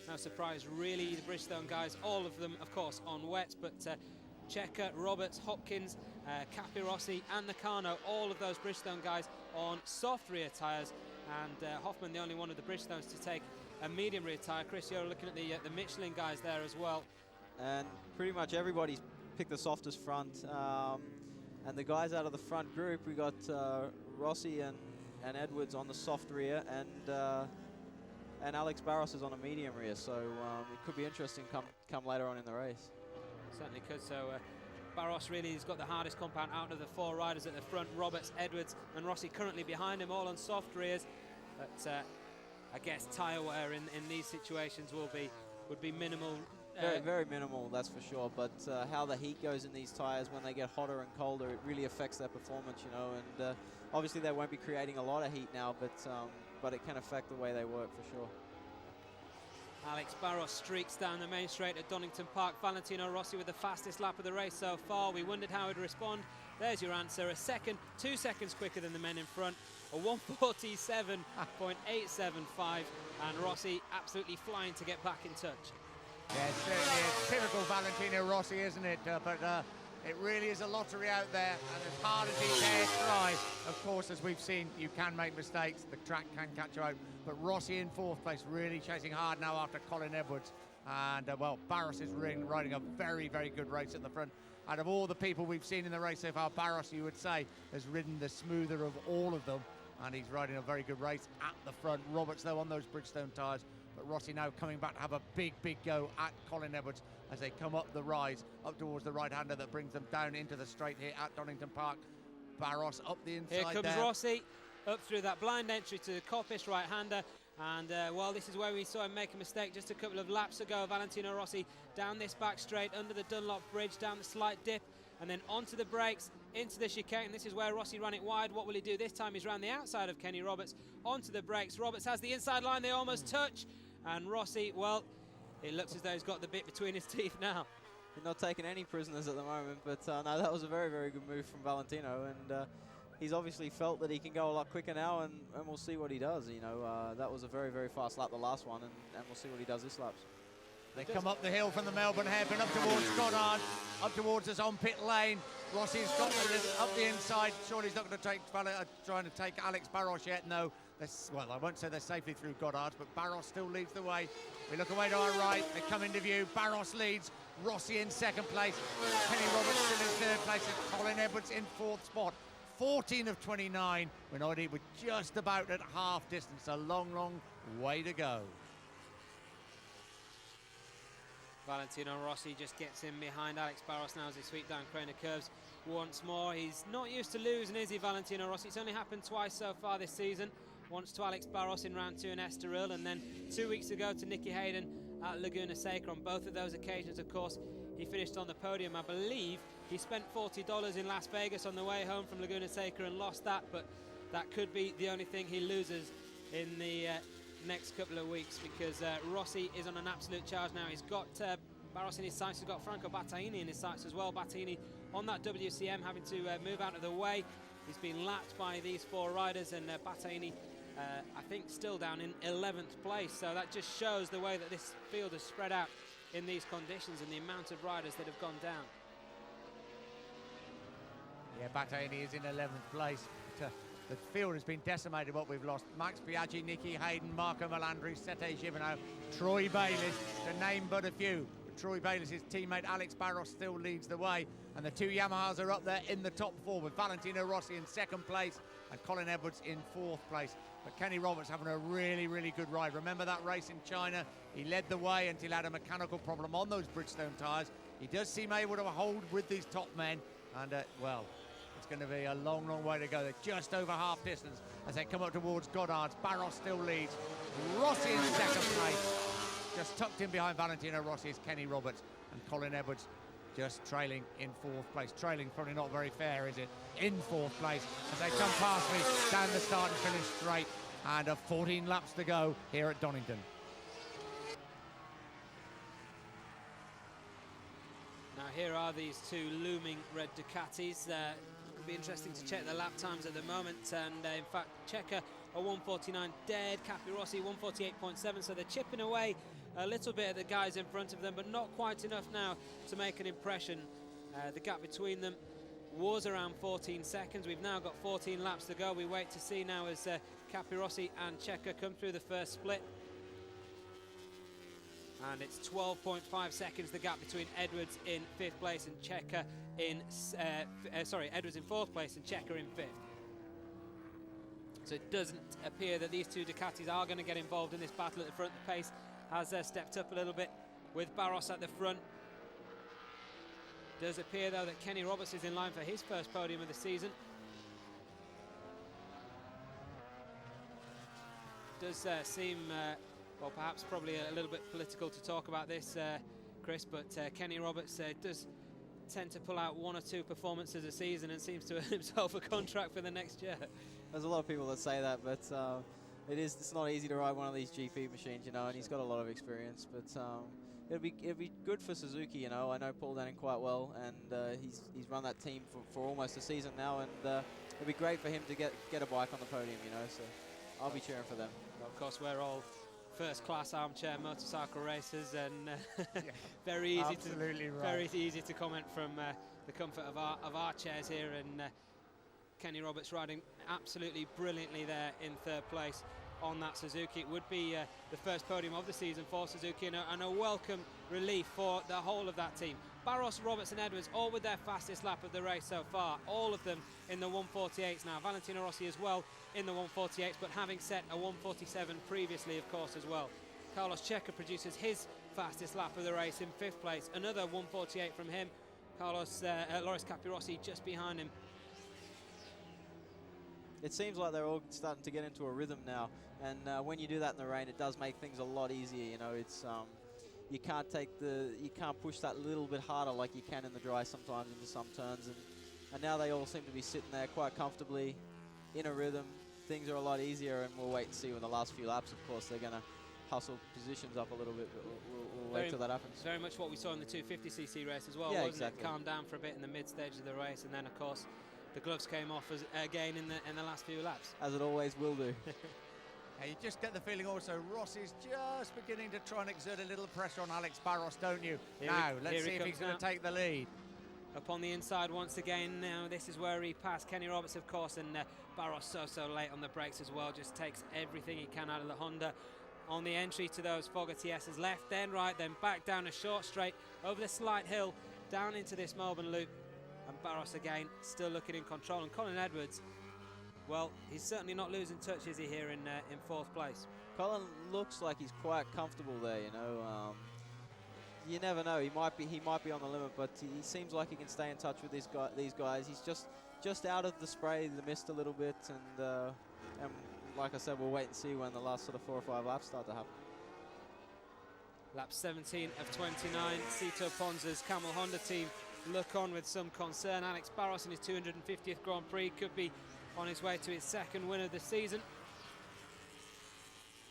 no surprise really, the Bridgestone guys, all of them of course on wets, but Checker, Roberts, Hopkins, Capirossi and Nakano, all of those Bridgestone guys on soft rear tyres, and Hoffman the only one of the Bridgestones to take a medium rear tyre. Chris, you're looking at the Michelin guys there as well. And pretty much everybody's picked the softest front, and the guys out of the front group, we got Rossi and Edwards on the soft rear, and Alex Barros is on a medium rear, so it could be interesting come later on in the race. Certainly could. So Barros really has got the hardest compound out of the four riders at the front. Roberts, Edwards and Rossi currently behind him, all on soft rears, but I guess tyre wear in these situations would be minimal. Very, very minimal, that's for sure, but how the heat goes in these tyres when they get hotter and colder, it really affects their performance, you know, and obviously they won't be creating a lot of heat now, but it can affect the way they work for sure. Alex Barros streaks down the main straight at Donington Park. Valentino Rossi with the fastest lap of the race so far. We wondered how he'd respond. There's your answer. A second, 2 seconds quicker than the men in front. A 1:47.875, and Rossi absolutely flying to get back in touch. Yeah, it certainly is typical Valentino Rossi, isn't it? But it really is a lottery out there, and as hard as he dares try, of course, as we've seen, you can make mistakes. The track can catch you out. But Rossi in fourth place, really chasing hard now after Colin Edwards And, well, Barros is riding a very, very good race at the front. Out of all the people we've seen in the race so far, Barros, you would say, has ridden the smoother of all of them. And he's riding a very good race at the front. Roberts, though, on those Bridgestone tyres. But Rossi now coming back to have a big, big go at Colin Edwards as they come up the rise, up towards the right-hander that brings them down into the straight here at Donington Park. Barros up the inside there. Here comes Rossi, up through that blind entry to the coppish right-hander. And, well, this is where we saw him make a mistake just a couple of laps ago. Valentino Rossi down this back straight, under the Dunlop Bridge, down the slight dip, and then onto the brakes, into the chicane. This is where Rossi ran it wide. What will he do this time? He's round the outside of Kenny Roberts, onto the brakes. Roberts has the inside line. They almost touch. And Rossi, well, it looks as though he's got the bit between his teeth now. He's not taking any prisoners at the moment, but no, that was a very, very good move from Valentino, and he's obviously felt that he can go a lot quicker now, and we'll see what he does. You know, that was a very, very fast lap, the last one, and we'll see what he does this lap. They come up the hill from the Melbourne hairpin, up towards Goddard, up towards us on pit lane. Rossi's got up the inside. Surely he's not going to take, trying to take Alex Barros yet. No, well, I won't say they're safely through Goddard, but Barros still leads the way. We look away to our right. They come into view. Barros leads. Rossi in second place. Kenny Roberts still in third place. And Colin Edwards in fourth spot. 14 of 29. We're just about at half distance. A long, long way to go. Valentino Rossi just gets in behind Alex Barros now as they sweep down Craner curves once more. He's not used to losing, is he, Valentino Rossi? It's only happened twice so far this season. Once to Alex Barros in round 2 in Estoril, and then 2 weeks ago to Nicky Hayden at Laguna Seca. On both of those occasions, of course, he finished on the podium. I believe he spent $40 in Las Vegas on the way home from Laguna Seca and lost that, but that could be the only thing he loses in the next couple of weeks, because Rossi is on an absolute charge now. He's got Barros in his sights. He's got Franco Battaini in his sights as well. Battaini on that WCM having to move out of the way. He's been lapped by these 4 riders, and Battaini I think still down in 11th place. So that just shows the way that this field is spread out in these conditions and the amount of riders that have gone down. Yeah, Battaini is in 11th place. The field has been decimated, what we've lost. Max Biaggi, Nicky Hayden, Marco Melandri, Sete Gibernau, Troy Bayliss, to name but a few. Troy Bayliss' teammate Alex Barros still leads the way, and the 2 Yamahas are up there in the top 4 with Valentino Rossi in 2nd place and Colin Edwards in 4th place. But Kenny Roberts having a really, really good ride. Remember that race in China? He led the way until he had a mechanical problem on those Bridgestone tyres. He does seem able to hold with these top men, and well, it's going to be a long, long way to go. They're just over half distance as they come up towards Goddard's. Barros still leads. Rossi in 2nd place. Just tucked in behind Valentino Rossi is Kenny Roberts, and Colin Edwards just trailing in 4th place. Trailing probably not very fair, is it? In 4th place as they come past me down the start and finish straight. And 14 laps to go here at Donington. Now here are these 2 looming red Ducatis. It'll be interesting to check the lap times at the moment, and in fact Checker a 1:49 dead, Capirossi 1:48.7, so they're chipping away a little bit at the guys in front of them, but not quite enough now to make an impression. The gap between them was around 14 seconds. We've now got 14 laps to go. We wait to see now as Capirossi and Checker come through the first split. And it's 12.5 seconds, the gap between Edwards in 5th place and Checker in, Edwards in 4th place and Checker in 5th. So it doesn't appear that these 2 Ducatis are going to get involved in this battle at the front. The pace has stepped up a little bit with Barros at the front. Does appear, though, that Kenny Roberts is in line for his first podium of the season. Does seem, well, perhaps probably a little bit political to talk about this, Chris, but Kenny Roberts does tend to pull out 1 or 2 performances a season and seems to earn himself a contract for the next year. There's a lot of people that say that, but it's not easy to ride one of these GP machines, you know, and he's got a lot of experience. But it'll be good for Suzuki, you know. I know Paul Denning quite well, and he's run that team for almost a season now, and it'll be great for him to get a bike on the podium, you know. So I'll be cheering for them. Well, of course, we're all first-class armchair motorcycle racers, and yeah, very easy to comment from the comfort of our chairs here. And Kenny Roberts riding absolutely brilliantly there in 3rd place. on that Suzuki. It would be the first podium of the season for Suzuki, and a welcome relief for the whole of that team. Barros, Roberts and Edwards all with their fastest lap of the race so far, all of them in the 1:48s now. Valentino Rossi as well in the 1:48s, but having set a 1:47 previously, of course, as well. Carlos Checa produces his fastest lap of the race in 5th place, another 1:48 from him. Loris Capirossi just behind him. It seems like they're all starting to get into a rhythm now, and when you do that in the rain, it does make things a lot easier. You know, it's you can't push that little bit harder like you can in the dry sometimes into some turns, and now they all seem to be sitting there quite comfortably in a rhythm. Things are a lot easier, and we'll wait and see when the last few laps, of course, they're going to hustle positions up a little bit, but we'll wait till that happens. Very much what we saw in the 250cc race as well, yeah, wasn't exactly. it? Calmed down for a bit in the mid stage of the race, and then of course the gloves came off again in the last few laps. As it always will do. You just get the feeling also Rossi's just beginning to try and exert a little pressure on Alex Barros, don't you? Let's see if he's going to take the lead. Up on the inside once again. Now this is where he passed Kenny Roberts, of course, and Barros so late on the brakes as well. Just takes everything he can out of the Honda. On the entry to those Fogger TSs, left, then right, then back down a short straight, over the slight hill, down into this Melbourne loop. And Barros again, still looking in control. And Colin Edwards, well, he's certainly not losing touch, is he, here in 4th place? Colin looks like he's quite comfortable there, you know. You never know. He might be on the limit, but he seems like he can stay in touch with these guys. He's just out of the spray, the mist a little bit, and like I said, we'll wait and see when the last sort of 4 or 5 laps start to happen. Lap 17 of 29. Sito Ponza's Camel Honda team look on with some concern. Alex Barros in his 250th Grand Prix could be on his way to his 2nd win of the season.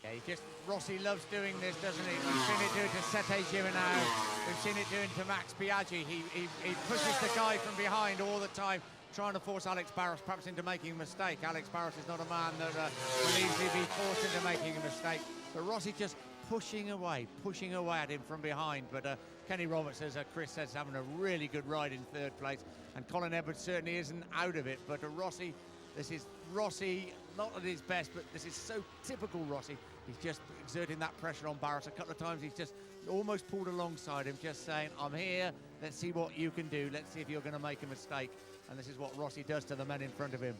Yeah, Rossi loves doing this, doesn't he? We've seen it do it to Sete Gibernau. We've seen it doing to Max Biaggi. He pushes the guy from behind all the time, trying to force Alex Barros perhaps into making a mistake. Alex Barros is not a man that will easily be forced into making a mistake. But Rossi just pushing away at him from behind. But Kenny Roberts, as Chris says, having a really good ride in 3rd place. And Colin Edwards certainly isn't out of it. But Rossi, this is Rossi, not at his best, but this is so typical Rossi. He's just exerting that pressure on Barros. A couple of times he's just almost pulled alongside him, just saying, I'm here, let's see what you can do. Let's see if you're going to make a mistake. And this is what Rossi does to the men in front of him.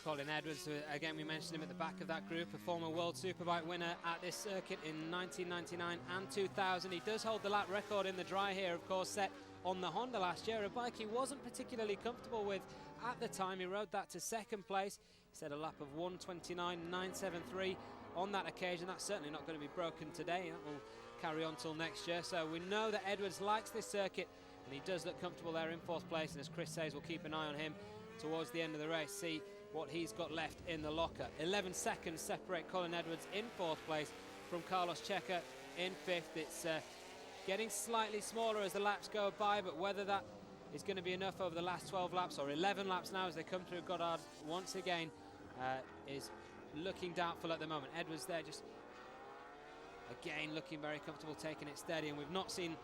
Colin Edwards, again, we mentioned him at the back of that group, a former World Superbike winner at this circuit in 1999 and 2000. He does hold the lap record in the dry here, of course, set on the Honda last year, a bike he wasn't particularly comfortable with at the time. He rode that to 2nd place. He set a lap of 1:29.973 on that occasion. That's certainly not going to be broken today. That will carry on till next year. So we know that Edwards likes this circuit, and he does look comfortable there in 4th place. And as Chris says, we'll keep an eye on him towards the end of the race, see what he's got left in the locker. 11 seconds separate Colin Edwards in 4th place from Carlos Checa in 5th. It's getting slightly smaller as the laps go by, but whether that is going to be enough over the last 12 laps or 11 laps now as they come through Goddard once again is looking doubtful at the moment. Edwards there just again looking very comfortable, taking it steady, and we've not seen,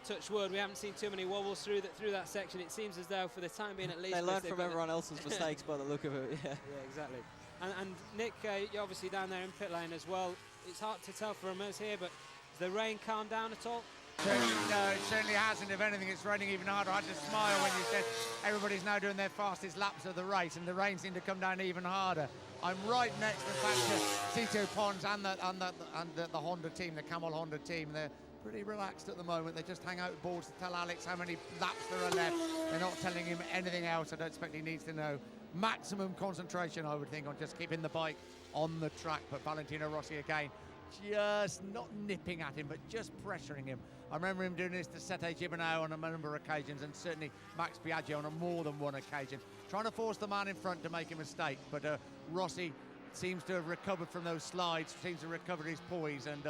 touch wood, we haven't seen too many wobbles through that section. It seems as though for the time being at least they learn from everyone else's mistakes by the look of it. Yeah, exactly. And Nick, you're obviously down there in pit lane as well. It's hard to tell from us here, but has the rain calmed down at all? No, it certainly hasn't. If anything, it's raining even harder. I had to smile when you said everybody's now doing their fastest laps of the race, and the rain seemed to come down even harder. I'm right next, in fact, to Sito Pons and the Honda team, the Camel Honda team. They're pretty relaxed at the moment. They just hang out boards to tell Alex how many laps there are left. They're not telling him anything else. I don't expect he needs to know. Maximum concentration, I would think, on just keeping the bike on the track. But Valentino Rossi again, just not nipping at him, but just pressuring him. I remember him doing this to Sete Gibernau on a number of occasions, and certainly Max Biaggi on more than one occasion, trying to force the man in front to make a mistake. But Rossi seems to have recovered from those slides, seems to have recovered his poise, and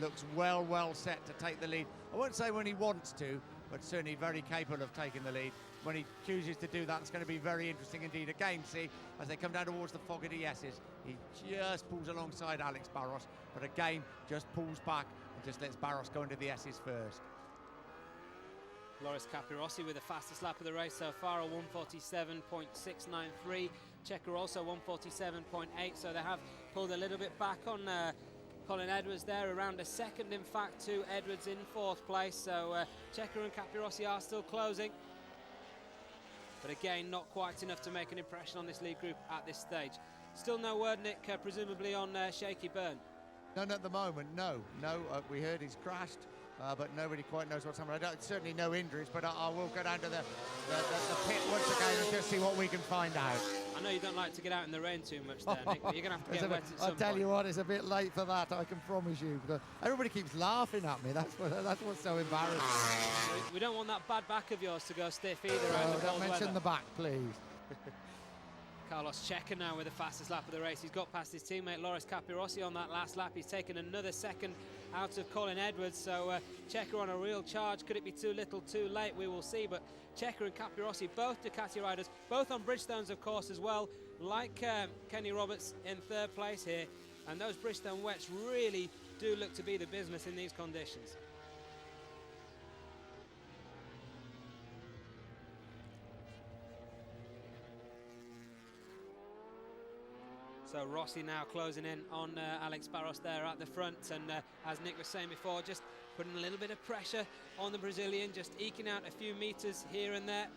looks well set to take the lead. I won't say when he wants to, but certainly very capable of taking the lead. When he chooses to do that, it's going to be very interesting indeed. Again, see, as they come down towards the Fogarty S's, he just pulls alongside Alex Barros, but again, just pulls back and just lets Barros go into the S's first. Loris Capirossi with the fastest lap of the race so far, a 147.693. Checker also 147.8, so they have pulled a little bit back on Colin Edwards there, around a second in fact to Edwards in 4th place. So Checker and Capirossi are still closing, but again not quite enough to make an impression on this lead group at this stage. Still no word, Nick, presumably on Shaky Byrne. None at the moment, no. We heard he's crashed, but nobody quite knows what's happening. Certainly no injuries, but I will go down to the pit once again and just see what we can find out. I know you don't like to get out in the rain too much there, Nick, but you're going to have to get wet at some point. I'll tell you what, it's a bit late for that, I can promise you. Everybody keeps laughing at me, that's what's so embarrassing. We don't want that bad back of yours to go stiff either. Don't mention the back, please. Carlos Checker now with the fastest lap of the race. He's got past his teammate Loris Capirossi on that last lap. He's taken another second out of Colin Edwards, so Checker on a real charge. Could it be too little too late? We will see, but Checker and Capirossi, both Ducati riders, both on Bridgestones of course as well, like Kenny Roberts in 3rd place here, and those Bridgestone wets really do look to be the business in these conditions. So Rossi now closing in on Alex Barros there at the front, and as Nick was saying before, just putting a little bit of pressure on the Brazilian, just eking out a few meters here and there.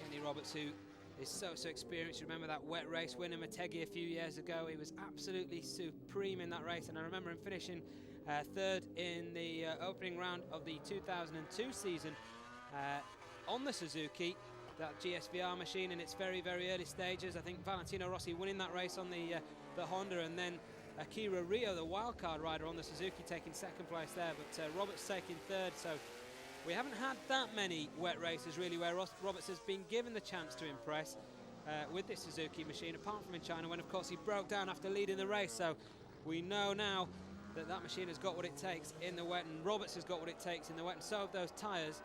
Kenny Roberts, who is so experienced. You remember that wet race win in Motegi a few years ago. He was absolutely supreme in that race, and I remember him finishing 3rd in the opening round of the 2002 season on the Suzuki, that GSVR machine in its very early stages. I think Valentino Rossi winning that race on the Honda, and then Akira Rio, the wildcard rider on the Suzuki, taking 2nd place there, but Roberts taking 3rd. So we haven't had that many wet races really where Roberts has been given the chance to impress with this Suzuki machine, apart from in China when of course he broke down after leading the race. So we know now that machine has got what it takes in the wet, and Roberts has got what it takes in the wet, and so have those tyres.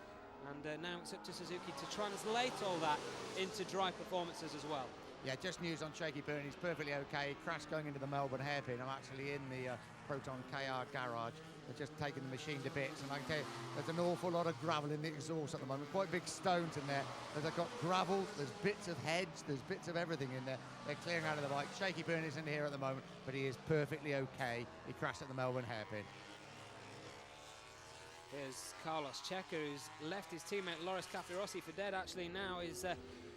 And now it's up to Suzuki to translate all that into dry performances as well. Yeah, just news on Shaky Byrne. He's perfectly okay. Crashed going into the Melbourne hairpin. I'm actually in the Proton KR garage. They're just taking the machine to bits. And I can tell you, there's an awful lot of gravel in the exhaust at the moment. Quite big stones in there. They've got gravel, there's bits of hedge, there's bits of everything in there. They're clearing out of the bike. Shaky Byrne isn't here at the moment, but he is perfectly okay. He crashed at the Melbourne hairpin. Here's Carlos Checker, who's left his teammate Loris Capirossi for dead. Actually now he's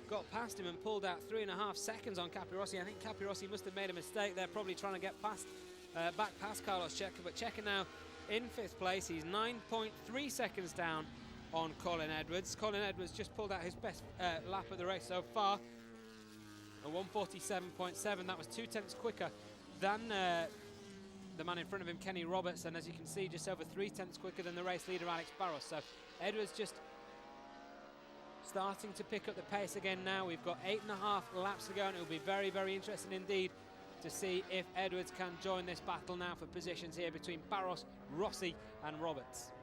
got past him and pulled out 3.5 seconds on Capirossi. I think Capirossi must have made a mistake. They're probably trying to get back past Carlos Checker, but Checker now in 5th place. He's 9.3 seconds down on Colin Edwards. Colin Edwards just pulled out his best lap of the race so far, a 147.7. That was 2/10 quicker than the man in front of him, Kenny Roberts, and as you can see, just over 3/10 quicker than the race leader, Alex Barros. So Edwards just starting to pick up the pace again now. We've got 8.5 laps to go, and it'll be very interesting indeed to see if Edwards can join this battle now for positions here between Barros, Rossi and Roberts.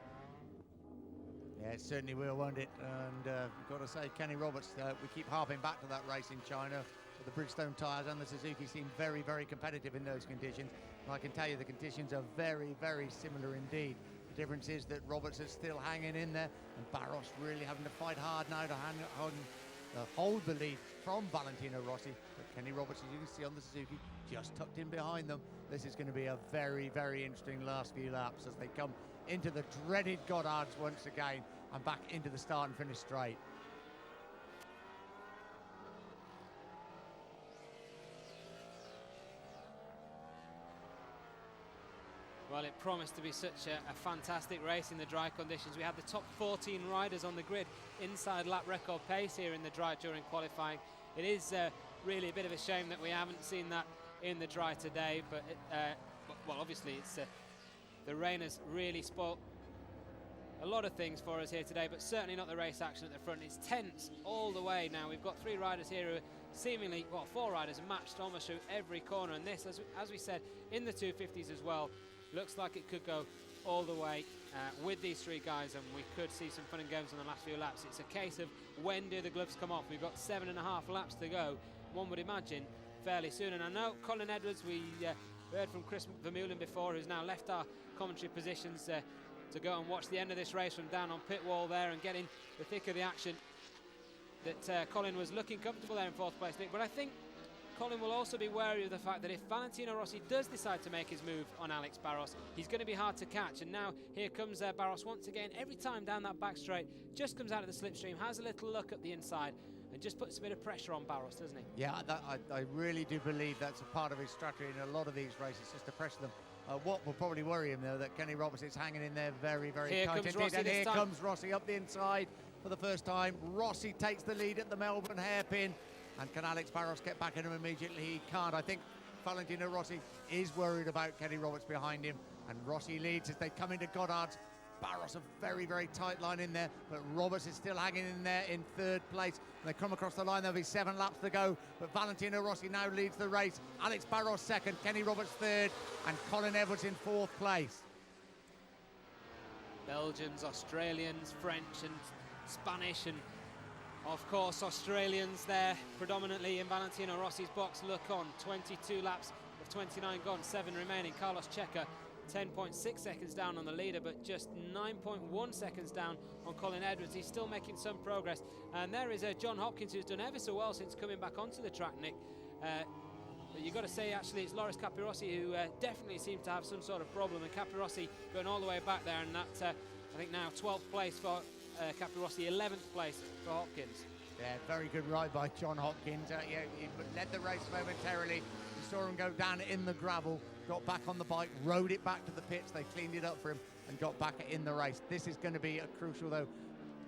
Yeah, it certainly will, won't it? And we've got to say, Kenny Roberts, we keep harping back to that race in China. The Bridgestone tyres and the Suzuki seem very competitive in those conditions. And I can tell you the conditions are very similar indeed. The difference is that Roberts is still hanging in there, and Barros really having to fight hard now to hold the lead from Valentino Rossi. But Kenny Roberts, as you can see on the Suzuki, just tucked in behind them. This is going to be a very interesting last few laps as they come into the dreaded Goddards once again and back into the start and finish straight. Well, it promised to be such a fantastic race in the dry conditions. We had the top 14 riders on the grid inside lap record pace here in the dry during qualifying. It is really a bit of a shame that we haven't seen that in the dry today, but well, obviously it's the rain has really spoilt a lot of things for us here today, but certainly not the race action at the front. It's tense all the way now. We've got 3 riders here who are seemingly, well, 4 riders matched almost through every corner, and this, as we said, in the 250s as well, looks like it could go all the way with these 3 guys, and we could see some fun and games on the last few laps. It's a case of when do the gloves come off. We've got 7.5 laps to go, one would imagine fairly soon. And I know Colin Edwards, we We heard from Chris Vermeulen before, who's now left our commentary positions to go and watch the end of this race from down on pit wall there and get in the thick of the action. That Colin was looking comfortable there in 4th place, Nick, but I think Colin will also be wary of the fact that if Valentino Rossi does decide to make his move on Alex Barros, he's going to be hard to catch. And now here comes Barros once again. Every time down that back straight, just comes out of the slipstream, has a little look at the inside, and just puts a bit of pressure on Barros, doesn't he? Yeah, I really do believe that's a part of his strategy in a lot of these races, just to pressure them. What will probably worry him, though, that Kenny Roberts is hanging in there very, very here tight comes indeed. Rossi And this here time. comes Rossi up the inside for the first time. Rossi takes the lead at the Melbourne hairpin. And can Alex Barros get back at him immediately? He can't. I think Valentino Rossi is worried about Kenny Roberts behind him. And Rossi leads as they come into Goddard's. Barros a very, very tight line in there, but Roberts is still hanging in there in 3rd place. When they come across the line, there'll be 7 laps to go, but Valentino Rossi now leads the race. Alex Barros 2nd, Kenny Roberts 3rd, and Colin Edwards in 4th place. Belgians, Australians, French and Spanish, and of course Australians there predominantly in Valentino Rossi's box. Look on, 22 laps of 29 gone, 7 remaining. Carlos Checa 10.6 seconds down on the leader, but just 9.1 seconds down on Colin Edwards. He's still making some progress. And there is John Hopkins, who's done ever so well since coming back onto the track, Nick. But you've got to say, actually, it's Loris Capirossi who definitely seems to have some sort of problem. And Capirossi going all the way back there, and that's, I think, now 12th place for Capirossi, 11th place for Hopkins. Yeah, very good ride by John Hopkins. He led the race momentarily. You saw him go down in the gravel, got back on the bike, rode it back to the pits. They cleaned it up for him and got back in the race. This is going to be a crucial, though,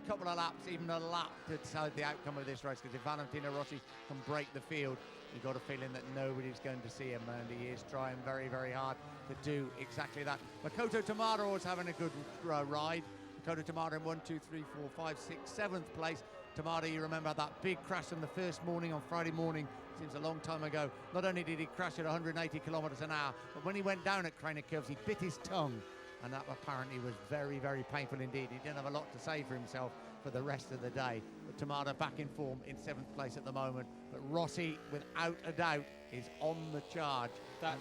couple of laps, even a lap to decide the outcome of this race, because if Valentino Rossi can break the field, you've got a feeling that nobody's going to see him, and he is trying very, very hard to do exactly that. Makoto Tamada is having a good ride. Makoto Tamada in 1, 2, 3, 4, 5, 6, 7th place. Tamada, you remember that big crash on the first morning on Friday morning, seems a long time ago. Not only did he crash at 180 kilometers an hour, but when he went down at Craner Curves, he bit his tongue, and that apparently was very, very painful indeed. He didn't have a lot to say for himself for the rest of the day. But Tamada back in form in 7th place at the moment. But Rossi, without a doubt, is on the charge. That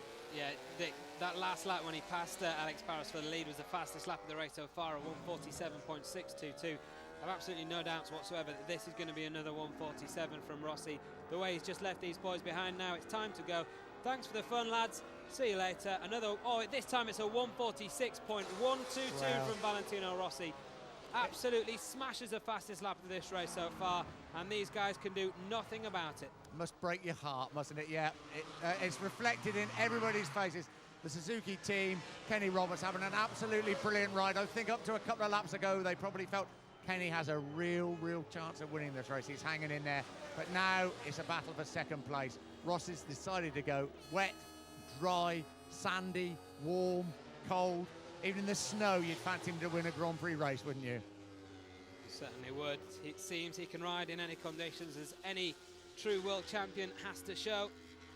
last lap when he passed Alex Barros for the lead was the fastest lap of the race so far at 1:47.622. I've absolutely no doubts whatsoever that this is going to be another 1:47 from Rossi. The way he's just left these boys behind now, it's time to go. Thanks for the fun, lads. See you later. This time it's a 1:46.122 from Valentino Rossi. Absolutely smashes the fastest lap of this race so far, and these guys can do nothing about it. Must break your heart, mustn't it? Yeah, it's reflected in everybody's faces. The Suzuki team, Kenny Roberts having an absolutely brilliant ride. I think up to a couple of laps ago, they probably felt Kenny has a real chance of winning this race. He's hanging in there, but now it's a battle for 2nd place. Ross has decided to go wet, dry, sandy, warm, cold. Even in the snow, you'd fancy him to win a Grand Prix race, wouldn't you? Certainly would. It seems he can ride in any conditions, as any true world champion has to show.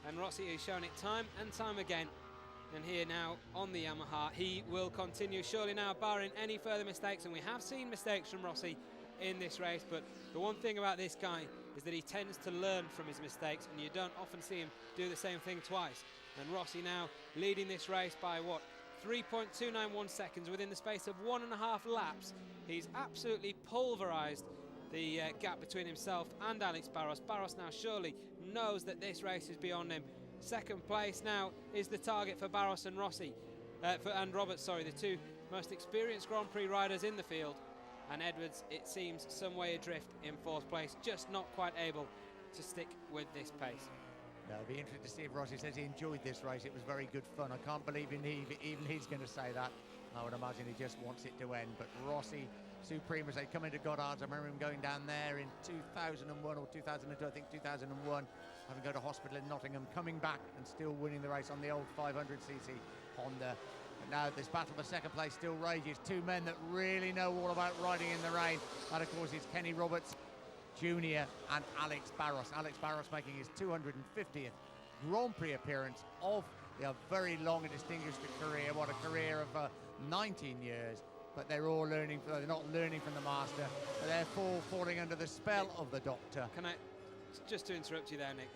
And Rossi has shown it time and time again. And here now on the Yamaha, he will continue surely now, barring any further mistakes. And we have seen mistakes from Rossi in this race, but the one thing about this guy is that he tends to learn from his mistakes, and you don't often see him do the same thing twice. And Rossi now leading this race by 3.291 seconds within the space of 1.5 laps. He's absolutely pulverized the gap between himself and Alex Barros. Barros now surely knows that this race is beyond him. 2nd place now is the target for Barros and Rossi, and Roberts, the two most experienced Grand Prix riders in the field. And Edwards, it seems, some way adrift in 4th place, just not quite able to stick with this pace. No, it'll be interesting to see if Rossi says he enjoyed this race. It was very good fun. I can't believe even he's going to say that. I would imagine he just wants it to end. But Rossi, supreme as they come into Goddard's. I remember him going down there in 2001 or 2002, I think 2001, having to go to hospital in Nottingham, coming back and still winning the race on the old 500cc Honda. But now this battle for 2nd place still rages. Two men that really know all about riding in the rain. That, of course, is Kenny Roberts Jr. and Alex Barros. Alex Barros making his 250th Grand Prix appearance of a very long and distinguished career. What a career of 19 years. But they're all learning, they're not learning from the master, but they're falling under the spell of the doctor. Can I, just to interrupt you there, Nick,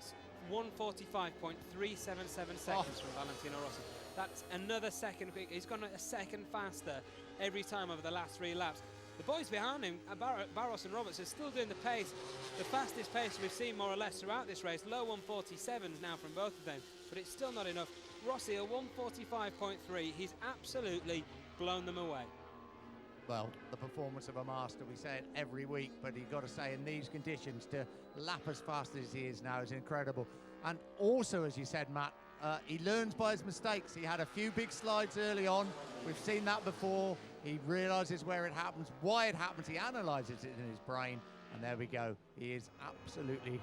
1:45.377 seconds from Valentino Rossi. That's another second quick. He's gone a second faster every time over the last 3 laps. The boys behind him, Barros and Roberts, are still doing the pace, the fastest pace we've seen more or less throughout this race. Low 1:47s now from both of them, but it's still not enough. Rossi a 1:45.3. He's absolutely blown them away. Well, the performance of a master, we say it every week, but you've got to say in these conditions to lap as fast as he is now is incredible. And also, as you said, Matt, he learns by his mistakes. He had a few big slides early on. We've seen that before. He realises where it happens, why it happens. He analyses it in his brain, and there we go. He is absolutely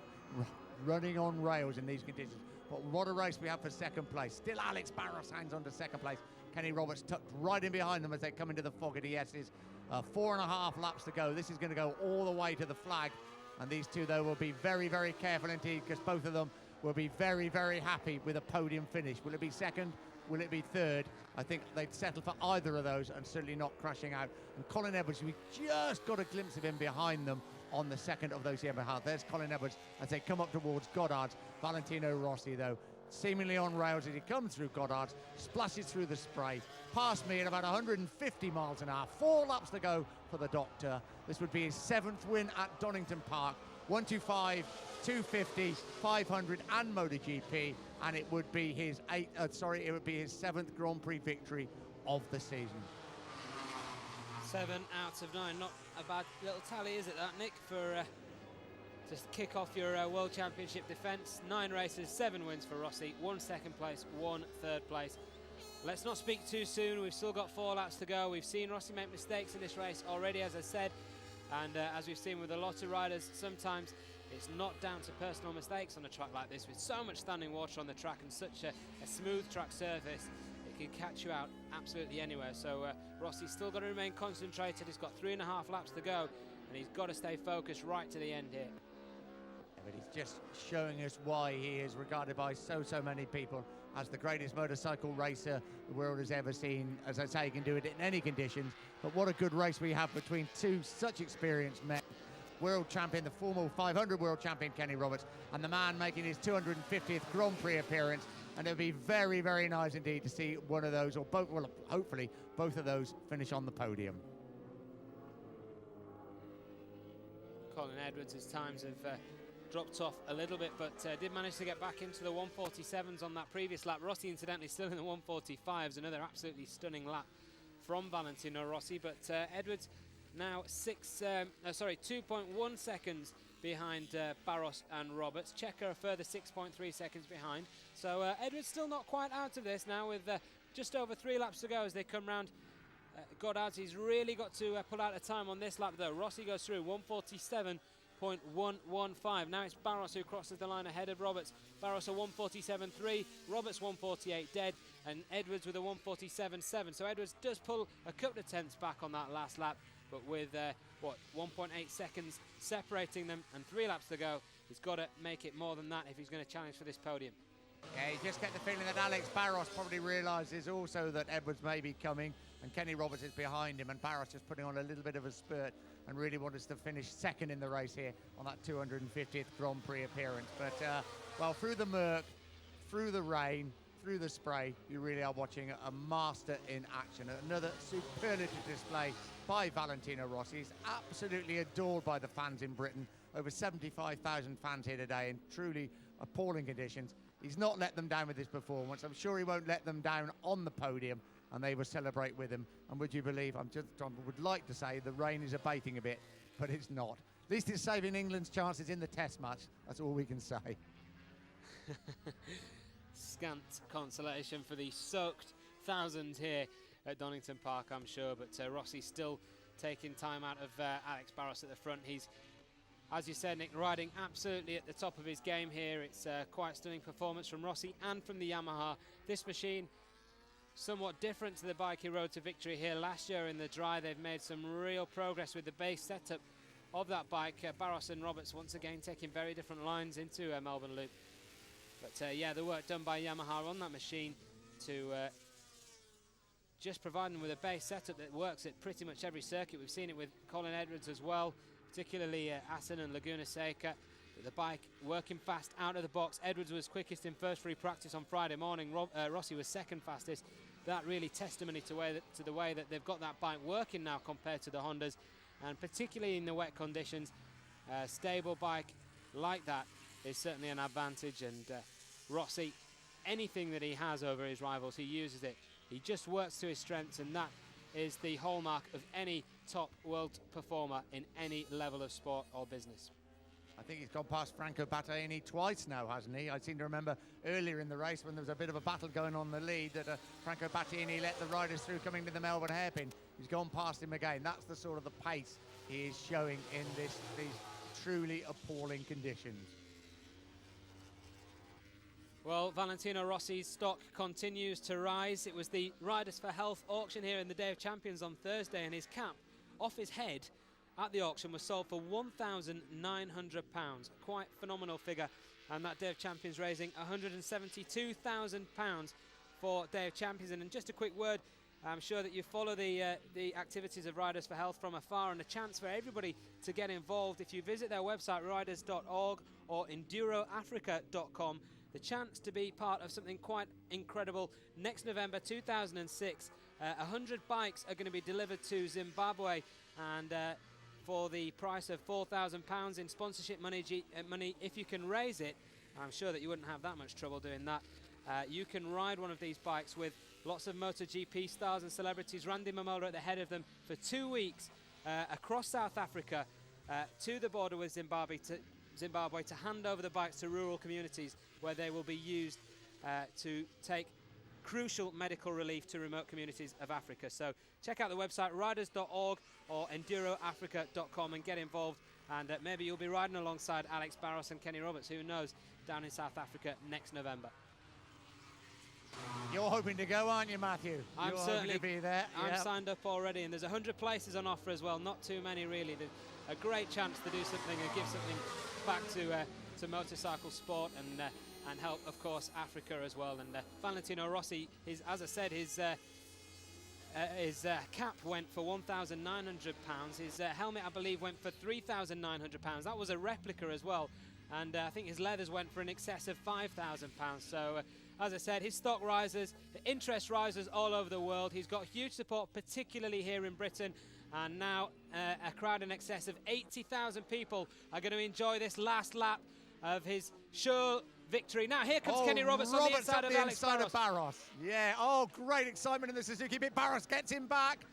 running on rails in these conditions. But what a race we have for second place. Still Alex Barros hangs on to second place. Kenny Roberts tucked right in behind them as they come into the fog at the S's. 4.5 laps to go. This is going to go all the way to the flag. And these two, though, will be very, very careful indeed, because both of them will be very, very happy with a podium finish. Will it be second? Will it be third? I think they'd settle for either of those and certainly not crashing out. And Colin Edwards, we just got a glimpse of him behind them on the second of those Yamaha. There's Colin Edwards as they come up towards Goddard's. Valentino Rossi, though, seemingly on rails as he comes through Goddard's, splashes through the spray, past me at about 150 miles an hour. 4 laps to go for the Doctor. This would be his 7th win at Donington Park. 125, 250, 500 and MotoGP, and it would be his 7th Grand Prix victory of the season. 7 out of 9, not a bad little tally, is it, that, Nick, for to kick off your World Championship defence. 9 races, 7 wins for Rossi, 1 second place, 1 third place. Let's not speak too soon. We've still got 4 laps to go. We've seen Rossi make mistakes in this race already, as I said, and as we've seen with a lot of riders, sometimes it's not down to personal mistakes on a track like this with so much standing water on the track and such a smooth track surface. It can catch you out absolutely anywhere. So Rossi's still got to remain concentrated. He's got 3.5 laps to go, and he's got to stay focused right to the end here. But he's just showing us why he is regarded by so many people as the greatest motorcycle racer the world has ever seen. As I say, he can do it in any conditions. But what a good race we have between two such experienced men. World champion, the former 500 world champion Kenny Roberts, and the man making his 250th Grand Prix appearance. And it'll be very, very nice indeed to see one of those, or both, well, hopefully both of those finish on the podium. Colin Edwards' times have dropped off a little bit, but did manage to get back into the 1:47s on that previous lap. Rossi, incidentally, still in the 1:45s, another absolutely stunning lap from Valentino Rossi, but Edwards now 2.1 seconds behind Barros and Roberts. Checker a further 6.3 seconds behind. So Edwards still not quite out of this now, with just over 3 laps to go as they come round Goddard's. He's really got to pull out a time on this lap, though. Rossi goes through 1:47.115. Now it's Barros who crosses the line ahead of Roberts. Barros a 1:47.3, Roberts 1:48 dead, and Edwards with a 1:47.7. So Edwards does pull a couple of tenths back on that last lap, but with 1.8 seconds separating them and 3 laps to go, he's got to make it more than that if he's going to challenge for this podium. Yeah, you just get the feeling that Alex Barros probably realises also that Edwards may be coming, and Kenny Roberts is behind him, and Barros is putting on a little bit of a spurt and really wants to finish second in the race here on that 250th Grand Prix appearance. But, well, through the murk, through the rain, through the spray, you really are watching a master in action. Another superlative display by Valentino Rossi. He's absolutely adored by the fans in Britain. Over 75,000 fans here today in truly appalling conditions. He's not let them down with this performance. I'm sure he won't let them down on the podium, and they will celebrate with him. And would you believe, I would like to say the rain is abating a bit, but it's not. At least it's saving England's chances in the test match. That's all we can say. Scant consolation for the soaked thousands here at Donington Park, I'm sure, but Rossi still taking time out of Alex Barros at the front. He's, as you said, Nick, riding absolutely at the top of his game here. It's quite stunning performance from Rossi and from the Yamaha. This machine, somewhat different to the bike he rode to victory here last year in the dry. They've made some real progress with the base setup of that bike. Barros and Roberts once again taking very different lines into Melbourne Loop. But yeah, the work done by Yamaha on that machine to just provide them with a base setup that works at pretty much every circuit. We've seen it with Colin Edwards as well, particularly Assen and Laguna Seca. The bike working fast out of the box. Edwards was quickest in first free practice on Friday morning. Rossi was second fastest. That really testimony to the way that they've got that bike working now compared to the Hondas, and particularly in the wet conditions. A stable bike like that is certainly an advantage, and Rossi, anything that he has over his rivals, he uses it. He just works to his strengths, and that is the hallmark of any top world performer in any level of sport or business. I think he's gone past Franco Battaini twice now, hasn't he? I seem to remember earlier in the race when there was a bit of a battle going on in the lead that Franco Battaini let the riders through coming to the Melbourne hairpin. He's gone past him again. That's the sort of the pace he is showing in these truly appalling conditions. Well, Valentino Rossi's stock continues to rise. It was the Riders for Health auction here in the Day of Champions on Thursday, and his cap off his head at the auction was sold for £1,900. Quite phenomenal figure, and that Day of Champions raising £172,000 for Day of Champions. And just a quick word, I'm sure that you follow the activities of Riders for Health from afar, and a chance for everybody to get involved. If you visit their website, riders.org or enduroafrica.com, the chance to be part of something quite incredible. Next November 2006, 100 bikes are going to be delivered to Zimbabwe, and for the price of £4,000 in sponsorship money, if you can raise it, I'm sure that you wouldn't have that much trouble doing that. You can ride one of these bikes with lots of MotoGP stars and celebrities, Randy Mamola at the head of them, for 2 weeks across South Africa to the border with Zimbabwe to hand over the bikes to rural communities, where they will be used to take crucial medical relief to remote communities of Africa. So check out the website riders.org or enduroafrica.com and get involved, and maybe you'll be riding alongside Alex Barros and Kenny Roberts, who knows, down in South Africa next November. You're hoping to go, aren't you, Matthew? I'm certainly hoping to be there. I'm signed up already, and there's 100 places on offer as well. Not too many, really. There's a great chance to do something and give something back to motorcycle sport, and help, of course, Africa as well. And Valentino Rossi, as I said, his cap went for £1,900. His helmet, I believe, went for £3,900. That was a replica as well, and I think his leathers went for in excess of £5,000. So as I said, his stock rises, the interest rises all over the world. He's got huge support, particularly here in Britain, and now a crowd in excess of 80,000 people are going to enjoy this last lap of his sure victory. Now here comes Kenny Roberts on the inside of Alex Barros. Yeah, great excitement in the Suzuki bit. Barros gets him back.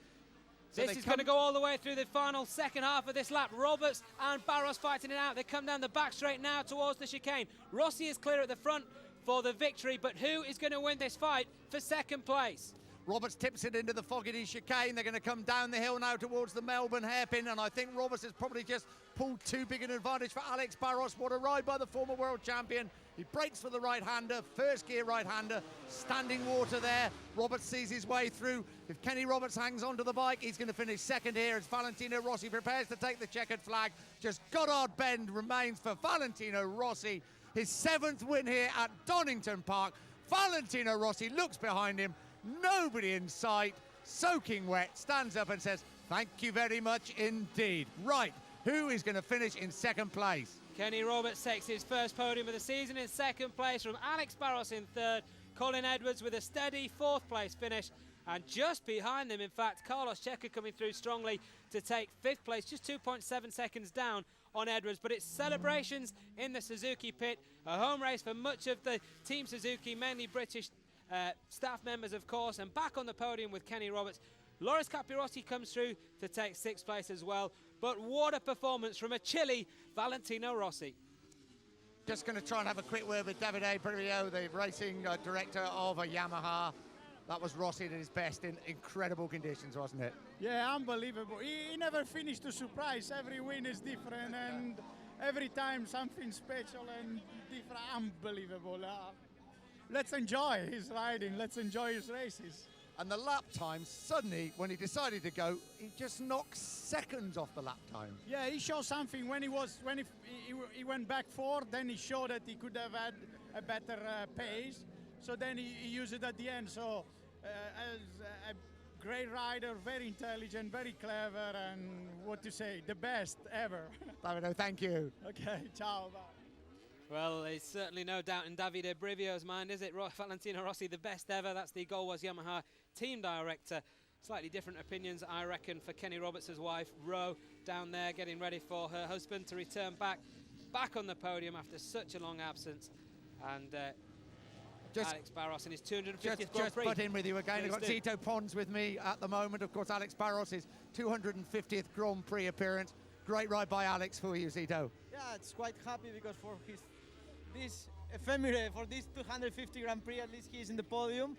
So this is going to go all the way through the final second half of this lap. Roberts and Barros fighting it out. They come down the back straight now towards the chicane. Rossi is clear at the front for the victory, but who is going to win this fight for second place? Roberts tips it into the Fogarty chicane. They're going to come down the hill now towards the Melbourne hairpin, and I think Roberts has probably just pulled too big an advantage for Alex Barros. What a ride by the former world champion. He breaks for the right-hander, first gear right-hander, standing water there. Roberts sees his way through. If Kenny Roberts hangs onto the bike, he's going to finish second here as Valentino Rossi prepares to take the checkered flag. Just Goddard Bend remains for Valentino Rossi. His 7th win here at Donington Park. Valentino Rossi looks behind him. Nobody in sight, soaking wet, stands up and says, "Thank you very much indeed." Right, who is going to finish in second place? Kenny Roberts takes his first podium of the season in second place, from Alex Barros in third, Colin Edwards with a steady 4th place finish, and just behind them, in fact, Carlos Checa coming through strongly to take 5th place, just 2.7 seconds down on Edwards. But it's celebrations in the Suzuki pit, a home race for much of the Team Suzuki, mainly British staff members, of course, and back on the podium with Kenny Roberts. Loris Capirossi comes through to take 6th place as well. But what a performance from a chilly Valentino Rossi. Just going to try and have a quick word with Davide Brivio, the racing director of Yamaha. That was Rossi at his best in incredible conditions, wasn't it? Yeah, unbelievable. He never finished to surprise. Every win is different, and every time something special and different. Unbelievable. Let's enjoy his riding. Let's enjoy his races. And the lap time, suddenly, when he decided to go, he just knocked seconds off the lap time. Yeah, he showed something when he went back forward. Then he showed that he could have had a better pace. So then he used it at the end. So as a great rider, very intelligent, very clever, and what to say, the best ever. Davide, thank you. Okay, ciao. Bye. Well, there's certainly no doubt in Davide Brivio's mind, is it? Valentino Rossi, the best ever. That's the Gol was Yamaha team director. Slightly different opinions, I reckon, for Kenny Roberts' wife, Ro, down there getting ready for her husband to return back on the podium after such a long absence. And Alex Barros in his 250th Grand Prix. Just butt in with you again. I've got Zito Pons with me at the moment. Of course, Alex Barros, his 250th Grand Prix appearance. Great ride by Alex for you, Zito. Yeah, it's quite happy because for this ephemera, for this 250 Grand Prix, at least he's in the podium.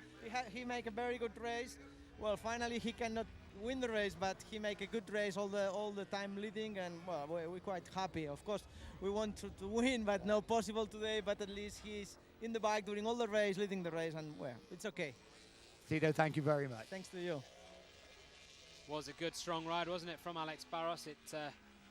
He make a very good race. Well, finally he cannot win the race, but he make a good race all the time leading, and well, we're quite happy. Of course, we want to win, but no possible today. But at least he's in the bike during all the race, leading the race, and well, it's okay. Zito, thank you very much. Thanks to you. Was a good, strong ride, wasn't it, from Alex Barros? It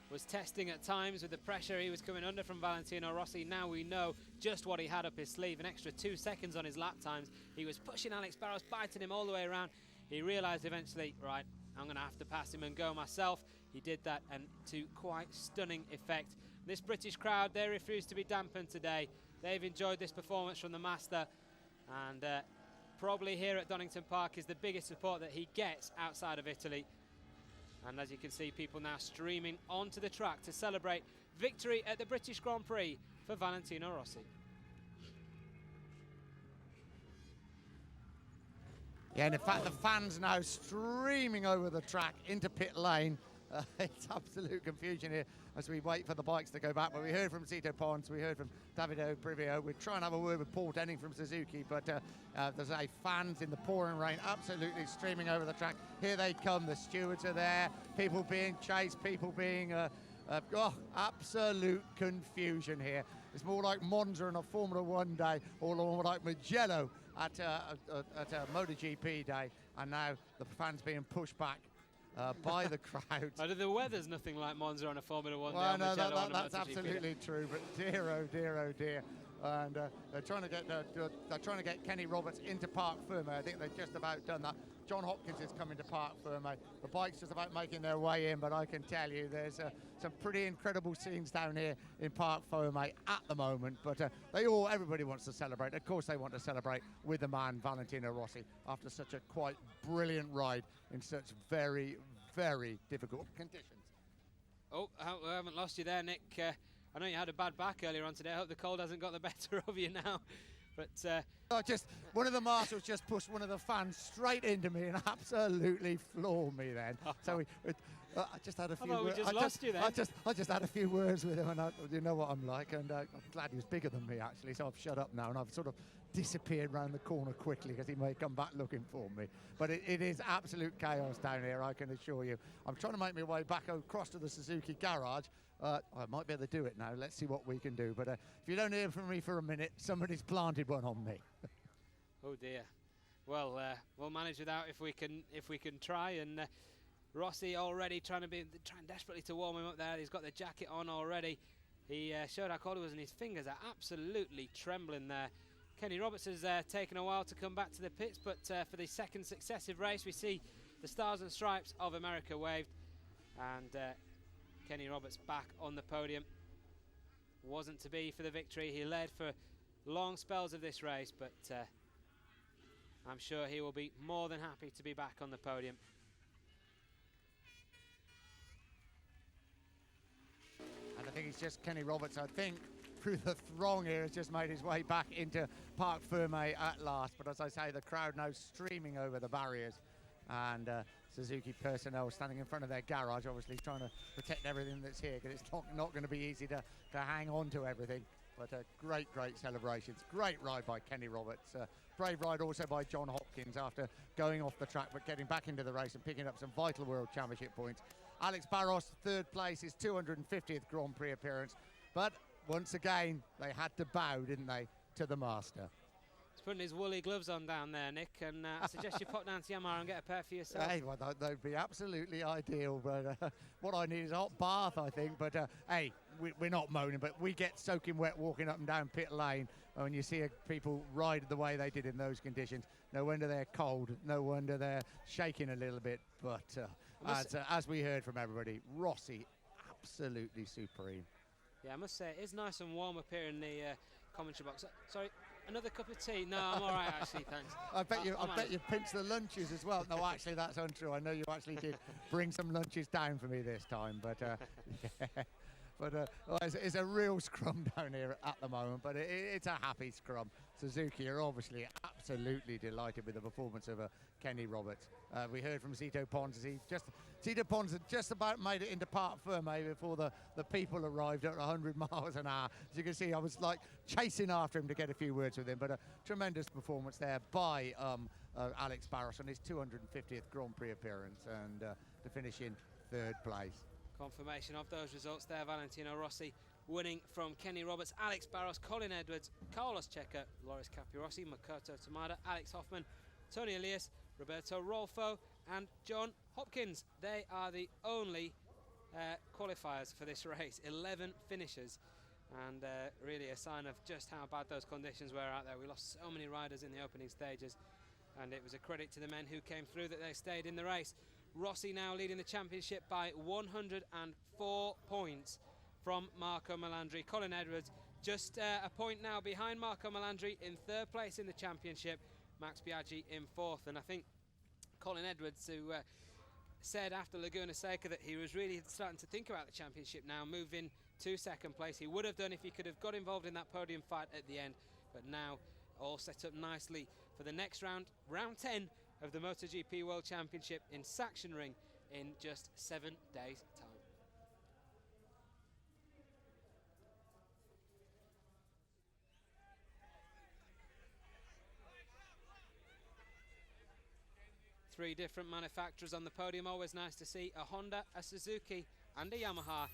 was testing at times with the pressure he was coming under from Valentino Rossi. Now we know just what he had up his sleeve, an extra 2 seconds on his lap times. He was pushing Alex Barros, biting him all the way around. He realised eventually, right, I'm going to have to pass him and go myself. He did that, and to quite stunning effect. This British crowd, they refuse to be dampened today. They've enjoyed this performance from the master, and probably here at Donington Park is the biggest support that he gets outside of Italy. And as you can see, people now streaming onto the track to celebrate victory at the British Grand Prix for Valentino Rossi. Yeah, and in fact, the fans now streaming over the track into pit lane. It's absolute confusion here as we wait for the bikes to go back. But we heard from Zito Pons, we heard from Davide Brivio. We're trying to have a word with Paul Denning from Suzuki, but there's fans in the pouring rain absolutely streaming over the track. Here they come, the stewards are there, people being chased, people being, absolute confusion here. It's more like Monza on a Formula One day, or more like Mugello at a MotoGP day, and now the fans being pushed back by the crowd. The weather's nothing like Monza on a Formula One well, day. No, that's absolutely true. But dear, oh dear, oh dear. And they're trying to get Kenny Roberts into Parc Ferme. I think they've just about done that. John Hopkins is coming to Parc Ferme. The bike's just about making their way in, but I can tell you there's some pretty incredible scenes down here in Parc Ferme at the moment. But everybody wants to celebrate. Of course, they want to celebrate with the man Valentino Rossi after such a quite brilliant ride in such very, very difficult conditions. Oh, I haven't lost you there, Nick. I know you had a bad back earlier on today. I hope the cold hasn't got the better of you now. But one of the marshals just pushed one of the fans straight into me and absolutely floored me then. So I just had a few words. I just had a few words with him, and you know what I'm like, and I'm glad he was bigger than me actually, so I've shut up now and I've sort of disappeared round the corner quickly because he may come back looking for me. But it is absolute chaos down here, I can assure you. I'm trying to make my way back across to the Suzuki garage. I might be able to do it now. Let's see what we can do. But if you don't hear from me for a minute, somebody's planted one on me. Oh dear. Well, we'll manage without if we can try. And Rossi already trying desperately to warm him up there. He's got the jacket on already. He showed how cold it was, and his fingers are absolutely trembling there. Kenny Roberts has taken a while to come back to the pits, but for the second successive race, we see the Stars and Stripes of America waved, and Kenny Roberts back on the podium. Wasn't to be for the victory. He led for long spells of this race, but I'm sure he will be more than happy to be back on the podium. And I think it's just Kenny Roberts, I think, through the throng here, has just made his way back into Parc Ferme at last. But as I say, the crowd now streaming over the barriers, and Suzuki personnel standing in front of their garage, obviously trying to protect everything that's here, because it's not going to be easy to hang on to everything. But great celebrations. Great ride by Kenny Roberts. Brave ride also by John Hopkins after going off the track, but getting back into the race and picking up some vital World Championship points. Alex Barros, third place, his 250th Grand Prix appearance. But once again, they had to bow, didn't they, to the master. He's putting his woolly gloves on down there, Nick, and I suggest you pop down to Yamaha and get a pair for yourself. Hey, well, they'd be absolutely ideal, but what I need is a hot bath, I think. But hey, we're not moaning, but we get soaking wet walking up and down pit lane when you see people ride the way they did in those conditions. No wonder they're cold, no wonder they're shaking a little bit, but as we heard from everybody, Rossi absolutely supreme. Yeah, I must say, it is nice and warm up here in the commentary box. Sorry, another cup of tea? No, I'm all right, actually, thanks. I bet you pinched the lunches as well. No, actually, that's untrue. I know you actually did bring some lunches down for me this time, but yeah. But well, it's a real scrum down here at the moment, but it's a happy scrum. Suzuki are obviously absolutely delighted with the performance of Kenny Roberts. We heard from Zito Pons. Zito Pons had just about made it into Parc Ferme before the people arrived at 100 miles an hour. As you can see, I was like chasing after him to get a few words with him, but a tremendous performance there by Alex Barros on his 250th Grand Prix appearance, and to finish in 3rd place. Confirmation of those results there. Valentino Rossi winning from Kenny Roberts, Alex Barros, Colin Edwards, Carlos Checa, Loris Capirossi, Makoto Tamada, Alex Hoffman, Tony Elias, Roberto Rolfo and John Hopkins. They are the only qualifiers for this race. 11 finishers, and really a sign of just how bad those conditions were out there. We lost so many riders in the opening stages, and it was a credit to the men who came through that they stayed in the race. Rossi now leading the championship by 104 points from Marco Melandri. Colin Edwards just a point now behind Marco Melandri in 3rd place in the championship. Max Biaggi in 4th, and I think Colin Edwards, who said after Laguna Seca that he was really starting to think about the championship now, moving to 2nd place. He would have done if he could have got involved in that podium fight at the end, but now all set up nicely for the next round, round 10 of the MotoGP World Championship in Sachsenring in just 7 days' time. Three different manufacturers on the podium, always nice to see. A Honda, a Suzuki and a Yamaha.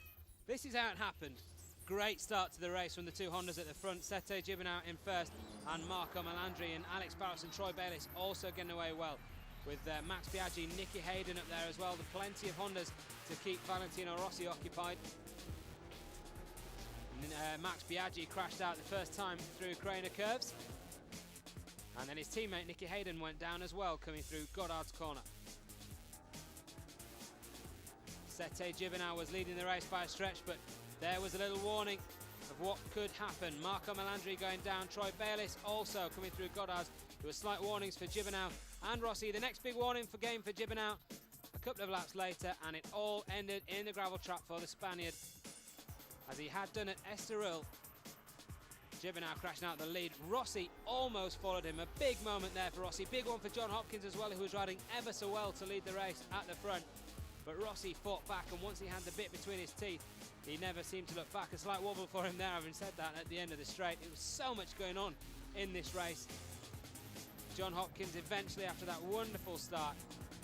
This is how it happened. Great start to the race from the two Hondas at the front. Sete Gibernau in 1st, and Marco Melandri and Alex Barros and Troy Bayliss also getting away well, with Max Biaggi, Nicky Hayden up there as well. With plenty of Hondas to keep Valentino Rossi occupied. And, Max Biaggi crashed out the first time through Craner curves, and then his teammate Nicky Hayden went down as well, coming through Goddard's corner. Sete Gibernau was leading the race by a stretch, but there was a little warning of what could happen. Marco Melandri going down, Troy Bayliss also coming through Goddard's. There were slight warnings for Gibernau and Rossi. The next big warning for Gibernau a couple of laps later, and it all ended in the gravel trap for the Spaniard, as he had done at Estoril. Gibernau crashing out the lead. Rossi almost followed him. A big moment there for Rossi. Big one for John Hopkins as well, who was riding ever so well to lead the race at the front. But Rossi fought back, and once he had the bit between his teeth, he never seemed to look back. A slight wobble for him there, having said that, at the end of the straight. It was so much going on in this race. John Hopkins eventually, after that wonderful start,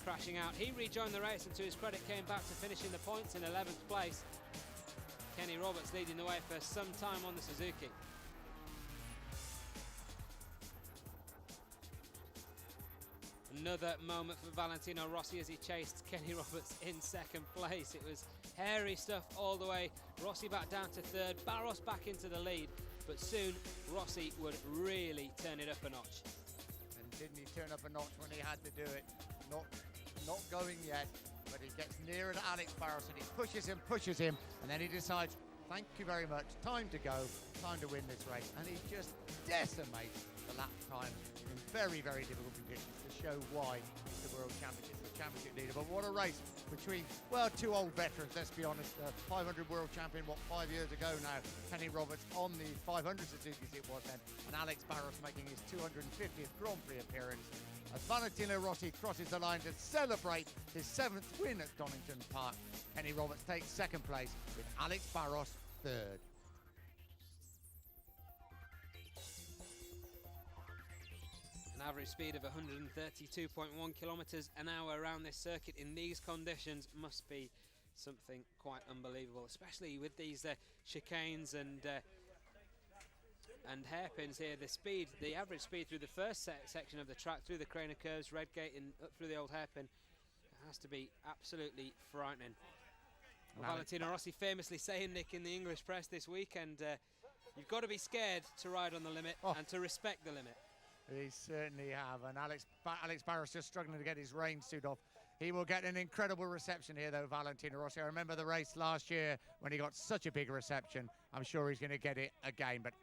crashing out. He rejoined the race, and to his credit came back to finishing the points in 11th place. Kenny Roberts leading the way for some time on the Suzuki. Another moment for Valentino Rossi as he chased Kenny Roberts in 2nd place. It was hairy stuff all the way. Rossi back down to 3rd, Barros back into the lead, but soon Rossi would really turn it up a notch. And didn't he turn up a notch when he had to do it? Not going yet, but he gets nearer to Alex Barros and he pushes him, and then he decides, thank you very much, time to go, time to win this race, and he just decimates the lap time in very, very difficult conditions to show why he's the world championship leader. But what a race between, well, two old veterans, let's be honest. 500 world champion, 5 years ago now, Kenny Roberts on the 500 Suzuki's it was then, and Alex Barros making his 250th Grand Prix appearance as Valentino Rossi crosses the line to celebrate his 7th win at Donington Park. Kenny Roberts takes 2nd place with Alex Barros 3rd. An average speed of 132.1 kilometres an hour around this circuit in these conditions must be something quite unbelievable, especially with these chicanes and hairpins here. The average speed through the first section of the track, through the Craner curves, Redgate and up through the old hairpin, has to be absolutely frightening. Well, Valentino Rossi famously saying, Nick, in the English press this weekend, you've got to be scared to ride on the limit and to respect the limit. He certainly have, and Alex Barros just struggling to get his rain suit off. He will get an incredible reception here, though, Valentino Rossi. I remember the race last year when he got such a big reception. I'm sure he's going to get it again. But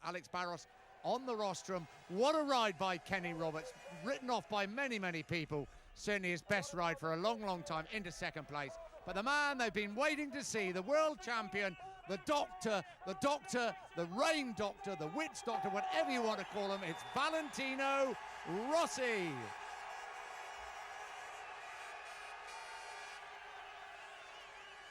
Alex Barros on the rostrum. What a ride by Kenny Roberts. Written off by many, many people. Certainly his best ride for a long, long time into second place. But the man they've been waiting to see, the world champion, the doctor, the rain doctor, the witch doctor, whatever you want to call him, it's Valentino Rossi.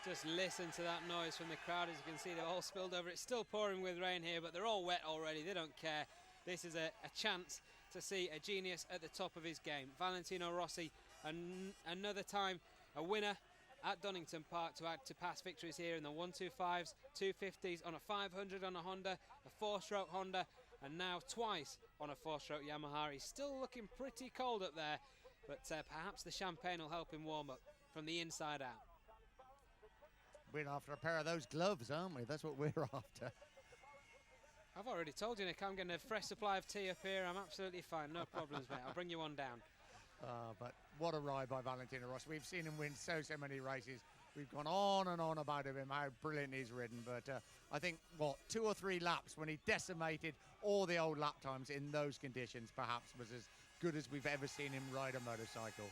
Just listen to that noise from the crowd. As you can see, they're all spilled over. It's still pouring with rain here, but they're all wet already. They don't care. This is a chance to see a genius at the top of his game. Valentino Rossi, another time a winner at Donington Park to add to past victories here in the 125s, 250s, on a 500 on a Honda, a four-stroke Honda, and now twice on a four-stroke Yamaha. He's still looking pretty cold up there, but perhaps the champagne will help him warm up from the inside out. We're after a pair of those gloves, aren't we? That's what we're after. I've already told you, Nick, I'm getting a fresh supply of tea up here. I'm absolutely fine, no problems, mate. I'll bring you one down. But what a ride by Valentino Rossi. We've seen him win so many races. We've gone on and on about him, how brilliant he's ridden. But I think, 2 or 3 laps when he decimated all the old lap times in those conditions, perhaps was as good as we've ever seen him ride a motorcycle.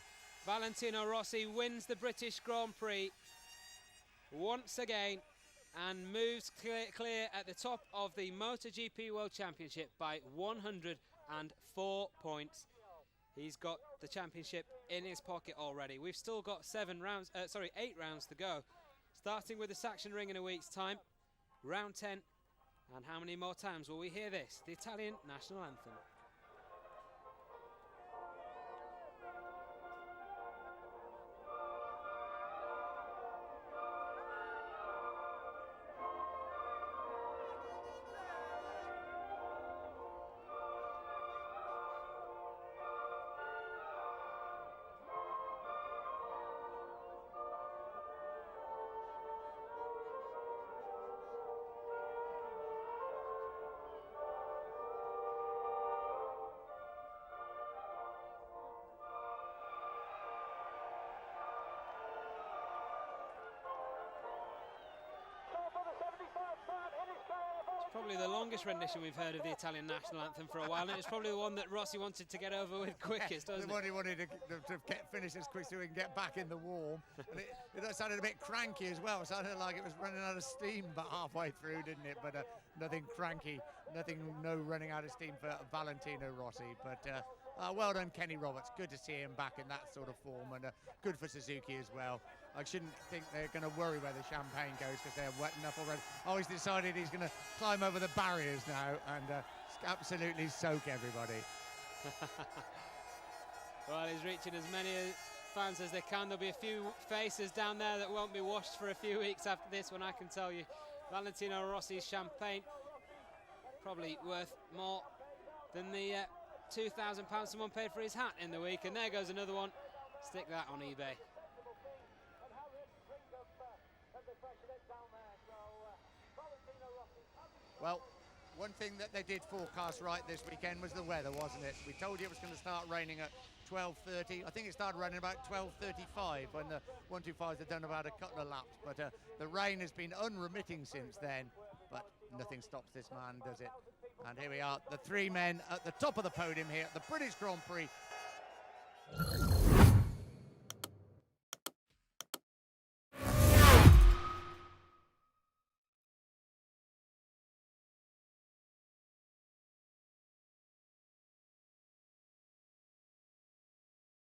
Valentino Rossi wins the British Grand Prix once again and moves clear at the top of the MotoGP World Championship by 104 points. He's got the championship in his pocket already. We've still got 8 rounds to go. Starting with the Sachsenring in a week's time, round 10. And how many more times will we hear this? The Italian national anthem. Probably the longest rendition we've heard of the Italian national anthem for a while, and it's probably the one that Rossi wanted to get over with quickest, wasn't it? The one he wanted to finish as quick so he can get back in the warm. And it sounded a bit cranky as well. It sounded like it was running out of steam but halfway through, didn't it? But nothing cranky, no running out of steam for Valentino Rossi. But well done, Kenny Roberts. Good to see him back in that sort of form, and good for Suzuki as well. I shouldn't think they're going to worry where the champagne goes because they're wet enough already. Oh, he's decided he's going to climb over the barriers now and absolutely soak everybody. Well, he's reaching as many fans as they can. There'll be a few faces down there that won't be washed for a few weeks after this one, I can tell you. Valentino Rossi's champagne, probably worth more than the £2,000 someone paid for his hat in the week. And there goes another one. Stick that on eBay. Well, one thing that they did forecast right this weekend was the weather, wasn't it? We told you it was going to start raining at 12:30. I think it started raining about 12:35 when the 125s had done about a couple of laps. But the rain has been unremitting since then. But nothing stops this man, does it? And here we are, the 3 men at the top of the podium here at the British Grand Prix.